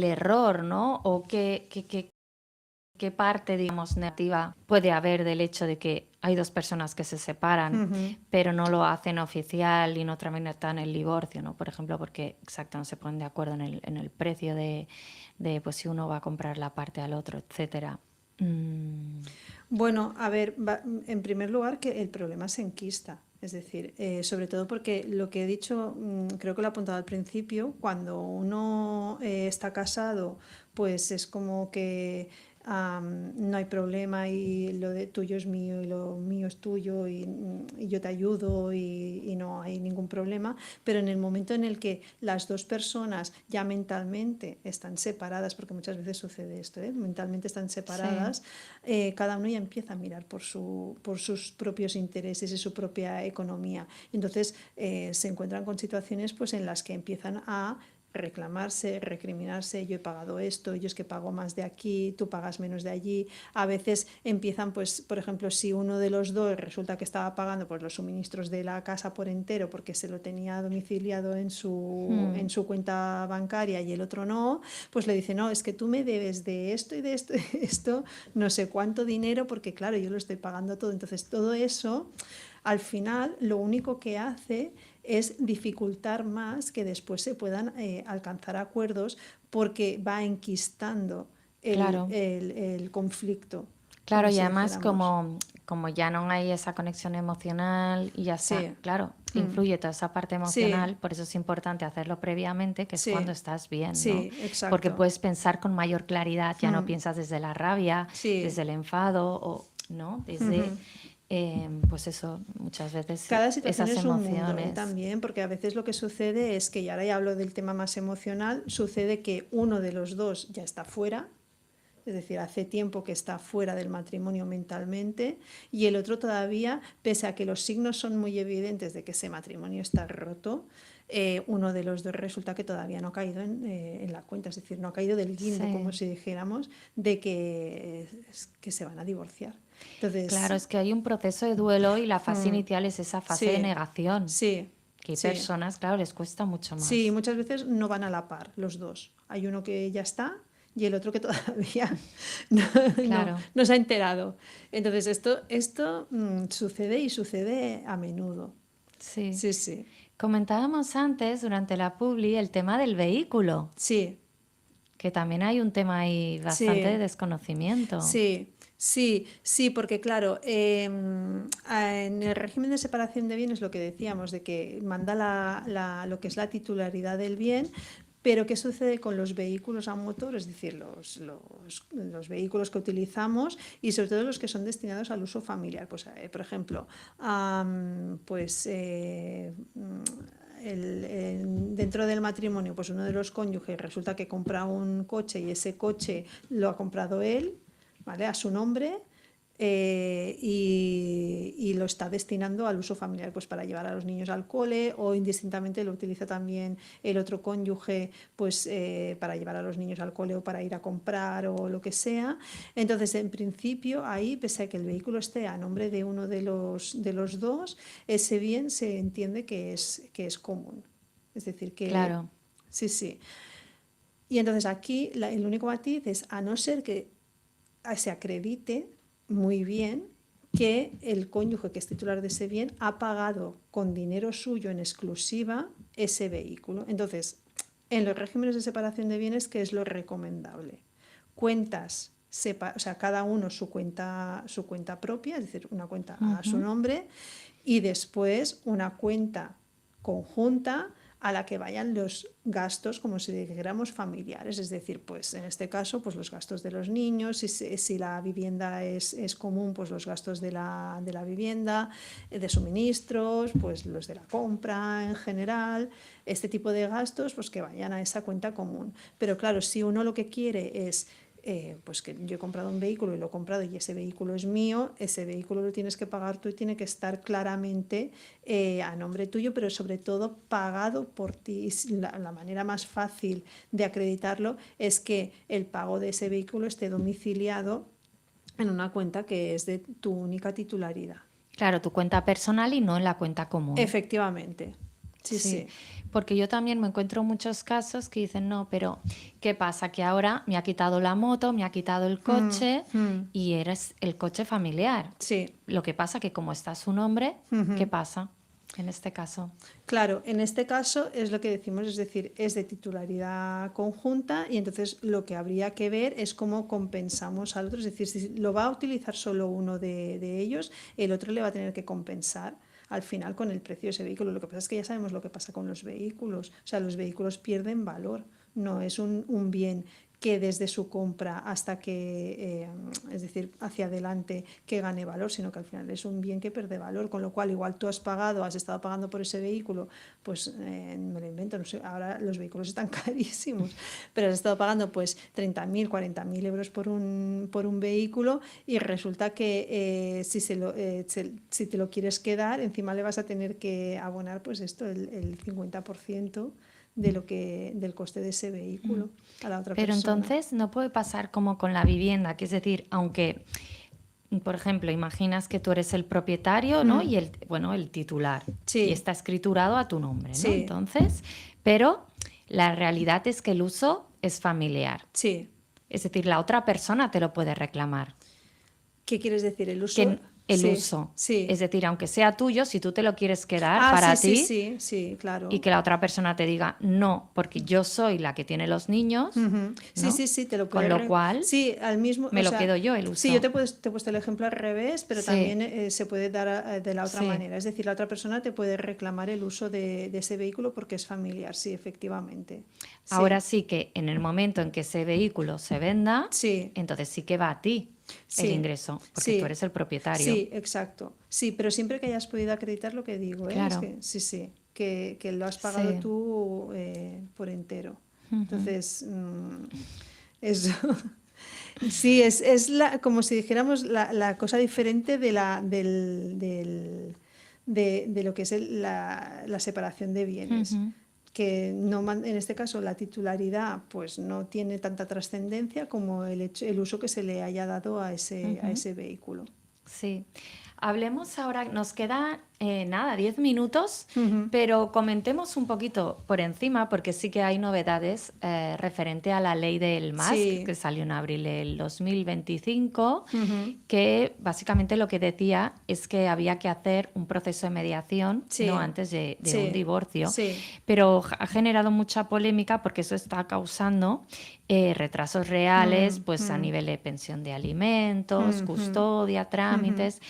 error, ¿no? ¿O qué parte, digamos, negativa puede haber del hecho de que hay dos personas que se separan, Ujú. pero no lo hacen oficial y no tramitan el divorcio, ¿no? Por ejemplo, porque, exacto, no se ponen de acuerdo en el precio pues si uno va a comprar la parte al otro, etcétera. Mm, Bueno, a ver, en primer lugar que el problema se enquista, es decir, sobre todo porque lo que he dicho, creo que lo he apuntado al principio, cuando uno está casado, pues es como que no hay problema y lo de tuyo es mío y lo mío es tuyo y yo te ayudo y no hay ningún problema, pero en el momento en el que las dos personas ya mentalmente están separadas, porque muchas veces sucede esto, mentalmente están sí. separadas, cada uno ya empieza a mirar por sus propios intereses y su propia economía. Entonces se encuentran con situaciones pues, en las que empiezan a reclamarse, recriminarse, yo he pagado esto, yo es que pago más de aquí, tú pagas menos de allí. A veces empiezan, pues, por ejemplo, si uno de los dos resulta que estaba pagando pues, los suministros de la casa por entero porque se lo tenía domiciliado en Mm, su cuenta bancaria y el otro no, pues le dice, no, es que tú me debes de esto y de esto y de esto, no sé cuánto dinero, porque claro, yo lo estoy pagando todo. Entonces, todo eso, al final, lo único que hace es dificultar más que después se puedan alcanzar acuerdos porque va enquistando claro. el conflicto, Claro, como y si además dijéramos. como ya no hay esa conexión emocional y ya está, Sí, claro, mm, influye toda esa parte sí, emocional, por eso es importante hacerlo previamente, que es cuando sí, estás bien, ¿no? sí, Porque exacto. puedes pensar con mayor claridad, ya no Mm, piensas desde la rabia, sí. desde el enfado, o, ¿no? Desde, Ujú. pues eso, muchas veces Cada situación esas es un mundo, emociones. también, porque a veces lo que sucede es que, y ahora ya hablo del tema más emocional, sucede que uno de los dos ya está fuera, es decir, hace tiempo que está fuera del matrimonio mentalmente, y el otro todavía, pese a que los signos son muy evidentes de que ese matrimonio está roto, uno de los dos resulta que todavía no ha caído en la cuenta, es decir, no ha caído del guindo, como Sí. si dijéramos, de que se van a divorciar. Claro, Entonces, es que hay un proceso de duelo y la fase mm, inicial es esa fase de sí, negación, sí, que hay sí. personas, claro, les cuesta mucho Sí, más. muchas veces no van a la par los dos. Hay uno que ya está y el otro que todavía no, Claro. no se ha enterado. Entonces, esto sucede y sucede a menudo. Sí. Sí, sí, Comentábamos antes, durante la publi, el tema del vehículo, sí, que también hay un tema ahí bastante de sí. desconocimiento. Sí, sí, sí, porque claro, en el régimen de separación de bienes lo que decíamos, de que manda lo que es la titularidad del bien, Pero ¿qué sucede con los vehículos a motor? Es decir, los vehículos que utilizamos y sobre todo los que son destinados al uso familiar. Pues, por ejemplo, pues dentro del matrimonio, pues uno de los cónyuges resulta que compra un coche y ese coche lo ha comprado él, ¿vale? A su nombre. Y lo está destinando al uso familiar, pues para llevar a los niños al cole, o indistintamente lo utiliza también el otro cónyuge, pues para llevar a los niños al cole o para ir a comprar o lo que sea. Entonces, en principio, ahí, pese a que el vehículo esté a nombre de uno de los dos, ese bien se entiende que es común. Es decir, que Claro. sí, sí. Y entonces aquí el único matiz es, a no ser que se acredite muy bien que el cónyuge que es titular de ese bien ha pagado con dinero suyo en exclusiva ese vehículo. Entonces, en los regímenes de separación de bienes, ¿qué es lo recomendable? Cuentas, o sea, cada uno su cuenta propia, es decir, una cuenta a su Ujú. nombre, y después una cuenta conjunta a la que vayan los gastos, como si dijéramos, familiares, es decir, pues en este caso, pues los gastos de los niños, si la vivienda es común, pues los gastos de la vivienda, de suministros, pues los de la compra en general, este tipo de gastos, pues que vayan a esa cuenta común. Pero claro, si uno lo que quiere es pues que yo he comprado un vehículo y lo he comprado y ese vehículo es mío, ese vehículo lo tienes que pagar tú y tiene que estar claramente a nombre tuyo, pero sobre todo pagado por ti. La manera más fácil de acreditarlo es que el pago de ese vehículo esté domiciliado en una cuenta que es de tu única titularidad. Claro, tu cuenta personal y no en la cuenta común. Efectivamente, sí, Sí, sí. porque yo también me encuentro muchos casos que dicen, no, pero ¿qué pasa? Que ahora me ha quitado la moto, me ha quitado el coche y eres el coche familiar. Sí. Lo que pasa que como está su nombre, ¿qué pasa en este caso? Claro, en este caso es lo que decimos, es decir, es de titularidad conjunta y entonces lo que habría que ver es cómo compensamos al otro, es decir, si lo va a utilizar solo uno de ellos, el otro le va a tener que compensar al final con el precio de ese vehículo. Lo que pasa es que ya sabemos lo que pasa con los vehículos, o sea, los vehículos pierden valor, no es un bien que desde su compra hasta que, es decir, hacia adelante, que gane valor, sino que al final es un bien que pierde valor, con lo cual igual tú has estado pagando por ese vehículo, pues me lo invento, no sé, ahora los vehículos están carísimos, pero has estado pagando pues 30.000, 40.000 euros por un vehículo y resulta que si te lo quieres quedar, encima le vas a tener que abonar pues esto, el 50% del coste de ese vehículo a la otra Pero persona. entonces no puede pasar como con la vivienda, que es decir, aunque, por ejemplo, imaginas que tú eres el propietario, ¿no? Y el titular, y Sí, está escriturado a tu nombre, ¿no? sí, Entonces, pero la realidad es que el uso es familiar. sí. Es decir, la otra persona te lo puede reclamar. ¿Qué quieres decir? ¿El uso? Que el Sí, uso, es sí. decir, aunque sea tuyo, si tú te lo quieres quedar Ah, sí, para sí, ti sí, sí, y claro. que la otra persona te diga no, porque yo soy la que tiene los niños, Ujú. Sí, ¿no? sí, sí, te lo Con puedes... lo cual Sí, al mismo, me o lo sea, quedo yo el sí, yo uso. te he puesto el ejemplo al revés, pero Sí, también se puede dar de la otra sí. manera. Es decir, la otra persona te puede reclamar el uso de ese vehículo porque es familiar, sí, efectivamente. Ahora Sí, sí que en el momento en que ese vehículo se venda, sí, entonces sí que va a ti el sí, ingreso, porque tú sí, eres el propietario. sí, exacto. Sí, pero siempre que hayas podido acreditar lo que digo, ¿eh? Es Claro, que sí, sí, que lo has pagado sí. tú por entero. Ujú, Entonces, eso. Sí, es como si dijéramos la cosa diferente de lo que es la separación de bienes. ujú, Que no, en este caso la titularidad pues no tiene tanta trascendencia como el uso que se le haya dado a ujú. ese vehículo. Sí. Hablemos ahora, nos queda nada, 10 minutos, Ujú, pero comentemos un poquito por encima, porque sí que hay novedades referente a la ley del MASC, sí, que salió en abril del 2025, ujú, que básicamente lo que decía es que había que hacer un proceso de mediación, ¿no? sí, Antes de un sí, divorcio, sí, pero ha generado mucha polémica porque eso está causando retrasos reales, mm, pues a mm, nivel de pensión de alimentos, mm, mm, custodia, ujú, trámites,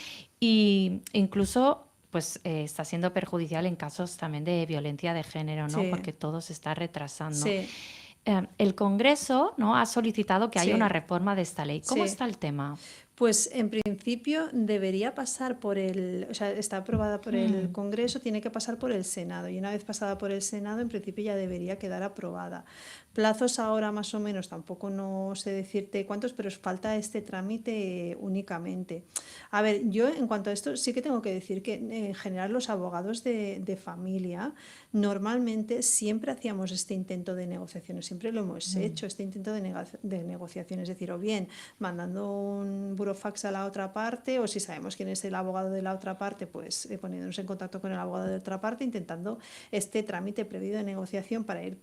y incluso pues está siendo perjudicial en casos también de violencia de género, ¿no? Sí, Porque todo se está retrasando. sí, El Congreso, ¿no?, ha solicitado que haya una sí, reforma de esta ley. ¿Cómo sí. está el tema? Pues en principio debería pasar por o sea, está aprobada por el Mm, Congreso, tiene que pasar por el Senado y una vez pasada por el Senado, en principio ya debería quedar aprobada. Plazos ahora más o menos, tampoco no sé decirte cuántos, pero os falta este trámite únicamente. A ver, yo en cuanto a esto sí que tengo que decir que en general los abogados de familia normalmente siempre hacíamos este intento de negociaciones, siempre lo hemos mm. hecho, este intento de negociación, es decir, o bien mandando un burofax a la otra parte o si sabemos quién es el abogado de la otra parte, pues poniéndonos en contacto con el abogado de la otra parte, intentando este trámite previo de negociación para ir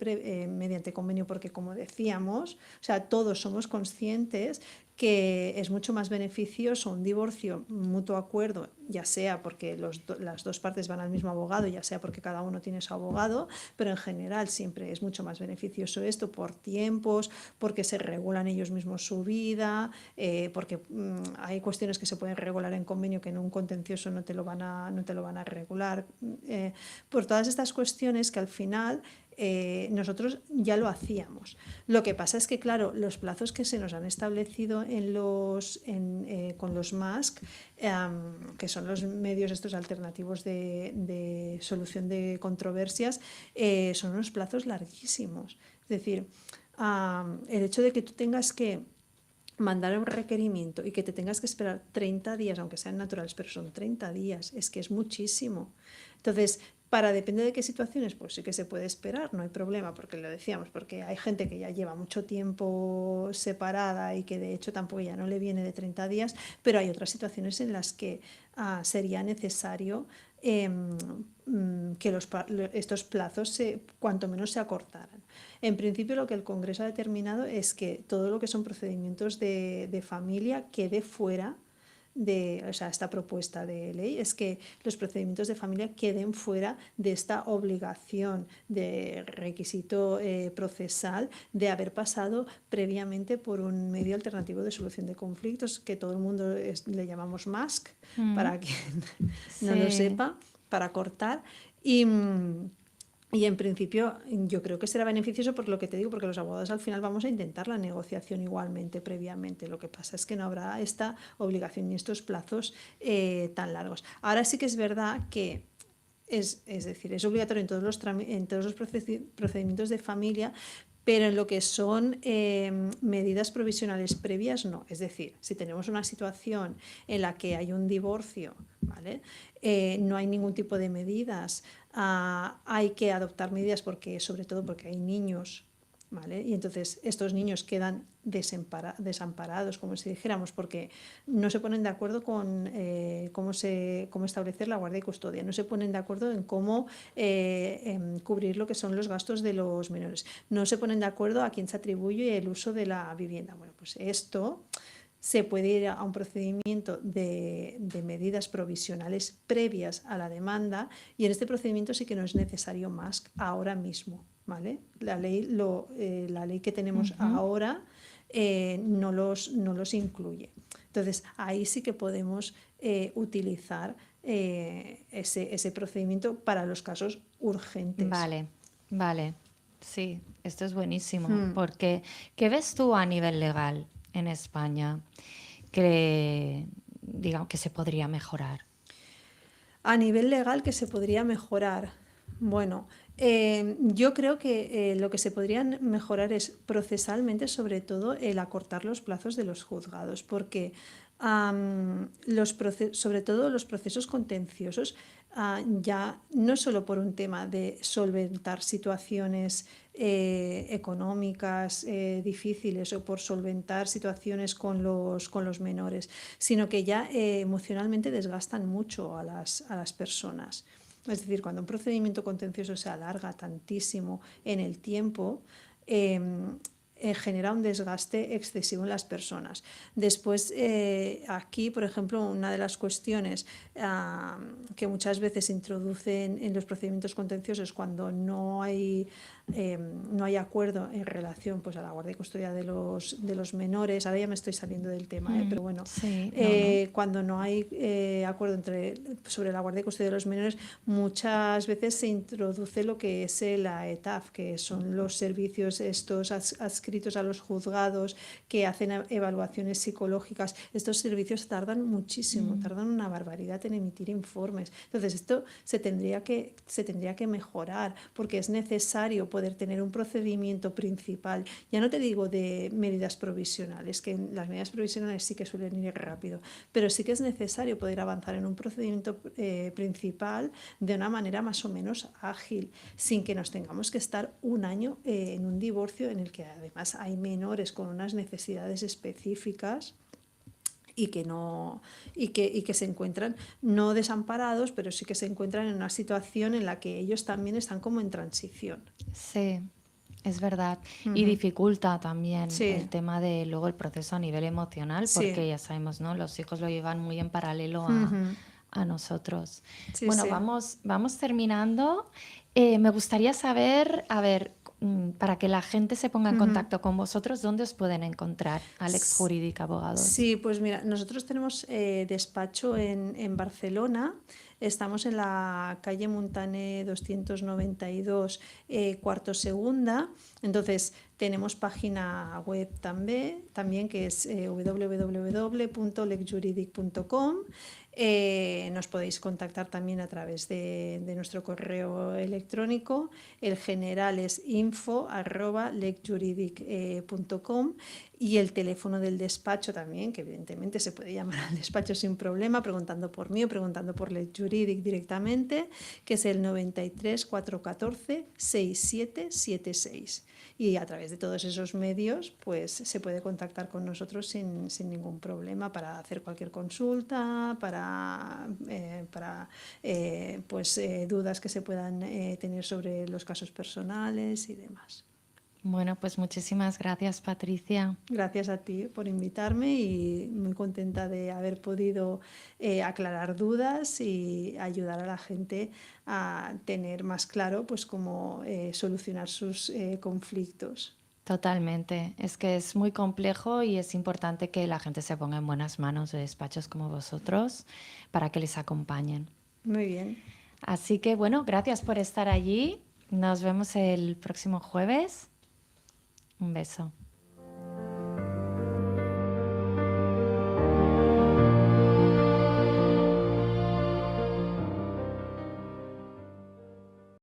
mediante convenio, porque como decíamos, o sea, todos somos conscientes que es mucho más beneficioso un divorcio mutuo acuerdo, ya sea porque las dos partes van al mismo abogado, ya sea porque cada uno tiene su abogado, pero en general siempre es mucho más beneficioso esto por tiempos, porque se regulan ellos mismos su vida, porque hay cuestiones que se pueden regular en convenio que en un contencioso no te lo van a regular. Por todas estas cuestiones que al final nosotros ya lo hacíamos. Lo que pasa es que, claro, los plazos que se nos han establecido con los MASC, que son los medios estos alternativos de solución de controversias, son unos plazos larguísimos. Es decir, el hecho de que tú tengas que mandar un requerimiento y que te tengas que esperar 30 días, aunque sean naturales, pero son 30 días, es que es muchísimo. Entonces, depende de qué situaciones, pues sí que se puede esperar, no hay problema, porque lo decíamos, porque hay gente que ya lleva mucho tiempo separada y que de hecho tampoco ya no le viene de 30 días, pero hay otras situaciones en las que sería necesario que estos plazos cuanto menos se acortaran. En principio lo que el Congreso ha determinado es que todo lo que son procedimientos de familia quede fuera o sea, esta propuesta de ley es que los procedimientos de familia queden fuera de esta obligación de requisito procesal de haber pasado previamente por un medio alternativo de solución de conflictos que todo el mundo le llamamos MASC, Mm, para quien no lo sí, sepa, para cortar. Y en principio yo creo que será beneficioso por lo que te digo, porque los abogados al final vamos a intentar la negociación igualmente previamente. Lo que pasa es que no habrá esta obligación ni estos plazos tan largos. Ahora sí que es verdad que es decir, es obligatorio en todos los procedimientos de familia, pero en lo que son medidas provisionales previas, no. Es decir, si tenemos una situación en la que hay un divorcio, ¿vale? No hay ningún tipo de medidas, hay que adoptar medidas porque, sobre todo porque hay niños, ¿vale? Y entonces estos niños quedan desamparados, como si dijéramos, porque no se ponen de acuerdo con cómo establecer la guardia y custodia, no se ponen de acuerdo en cómo cubrir lo que son los gastos de los menores, no se ponen de acuerdo a quién se atribuye el uso de la vivienda. Bueno, pues esto se puede ir a un procedimiento de medidas provisionales previas a la demanda y en este procedimiento sí que no es necesario más ahora mismo, ¿vale? La ley que tenemos ujú, ahora no los incluye. Entonces, ahí sí que podemos utilizar ese procedimiento para los casos urgentes. vale, vale. Sí, esto es buenísimo, porque ¿qué ves tú a nivel legal en España que, digamos, que se podría mejorar? A nivel legal, que se podría mejorar. Bueno, yo creo que lo que se podría mejorar es procesalmente, sobre todo, el acortar los plazos de los juzgados, porque sobre todo los procesos contenciosos, ya no solo por un tema de solventar situaciones económicas difíciles o por solventar situaciones con los menores, sino que ya emocionalmente desgastan mucho a las personas. Es decir, cuando un procedimiento contencioso se alarga tantísimo en el tiempo, eh, genera un desgaste excesivo en las personas. Después, aquí, por ejemplo, una de las cuestiones que muchas veces introducen en los procedimientos contenciosos cuando no hay acuerdo en relación pues, a la guardia y custodia de los menores. Ahora ya me estoy saliendo del tema, pero bueno, Sí, no, no. cuando no hay acuerdo sobre la guardia y custodia de los menores, muchas veces se introduce lo que es la ETAF, que son los servicios estos adscritos a los juzgados que hacen evaluaciones psicológicas. Estos servicios tardan muchísimo, tardan una barbaridad en emitir informes. Entonces, esto se tendría que mejorar, porque es necesario poder tener un procedimiento principal. Ya no te digo de medidas provisionales, que las medidas provisionales sí que suelen ir rápido, pero sí que es necesario poder avanzar en un procedimiento principal de una manera más o menos ágil, sin que nos tengamos que estar un año en un divorcio en el que además hay menores con unas necesidades específicas y que se encuentran no desamparados, pero sí que se encuentran en una situación en la que ellos también están como en transición. Sí, es verdad. Y dificulta también el Sí, tema de luego el proceso a nivel emocional, sí, porque ya sabemos, ¿no? Los hijos lo llevan muy en paralelo a nosotros. sí, Bueno, sí. vamos terminando. Me gustaría saber, a ver, para que la gente se ponga en contacto con vosotros, ¿dónde os pueden encontrar, Alex S- Jurídica Abogados? Sí, pues mira, nosotros tenemos despacho en Barcelona. Estamos en la calle Montaner 292, cuarto segunda. Entonces, tenemos página web también que es www.lecjuridic.com. Nos podéis contactar también a través de nuestro correo electrónico. El general es info@lecjuridic.com. Y el teléfono del despacho también, que evidentemente se puede llamar al despacho sin problema, preguntando por mí o preguntando por Lex Juridic directamente, que es el 93 414 6776. Y a través de todos esos medios, pues se puede contactar con nosotros sin ningún problema para hacer cualquier consulta, para dudas que se puedan tener sobre los casos personales y demás. Bueno, pues muchísimas gracias, Patricia. Gracias a ti por invitarme y muy contenta de haber podido aclarar dudas y ayudar a la gente a tener más claro pues cómo solucionar sus conflictos. Totalmente. Es que es muy complejo y es importante que la gente se ponga en buenas manos de despachos como vosotros para que les acompañen. Muy bien. Así que bueno, gracias por estar allí. Nos vemos el próximo jueves. Un beso.